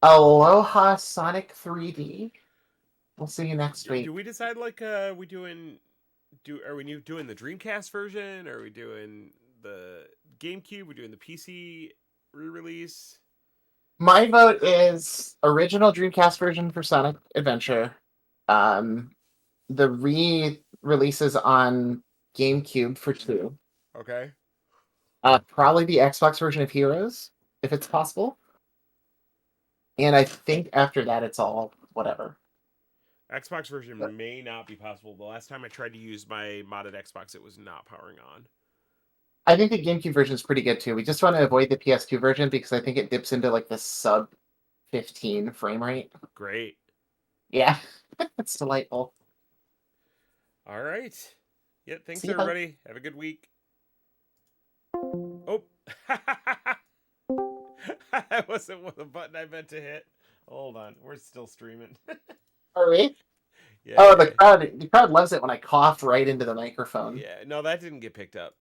Aloha, Sonic 3D. We'll see you next week. Do we decide, like, are we doing the Dreamcast version? Are we doing the GameCube? We're doing the PC re-release? My vote is original Dreamcast version for Sonic Adventure. The re-releases on GameCube for 2. Okay. Probably the Xbox version of Heroes, if it's possible. And I think after that, it's all whatever. Xbox version may not be possible. The last time I tried to use my modded Xbox, it was not powering on. I think the GameCube version is pretty good too. We just want to avoid the PS2 version because I think it dips into like the sub 15 frame rate. Great. Yeah, it's delightful. All right. Yeah, thanks See you, everybody. Have a good week. Oh. That wasn't the button I meant to hit. Hold on. We're still streaming. Are we? Yeah. Oh, the crowd loves it when I cough right into the microphone. Yeah, no, that didn't get picked up.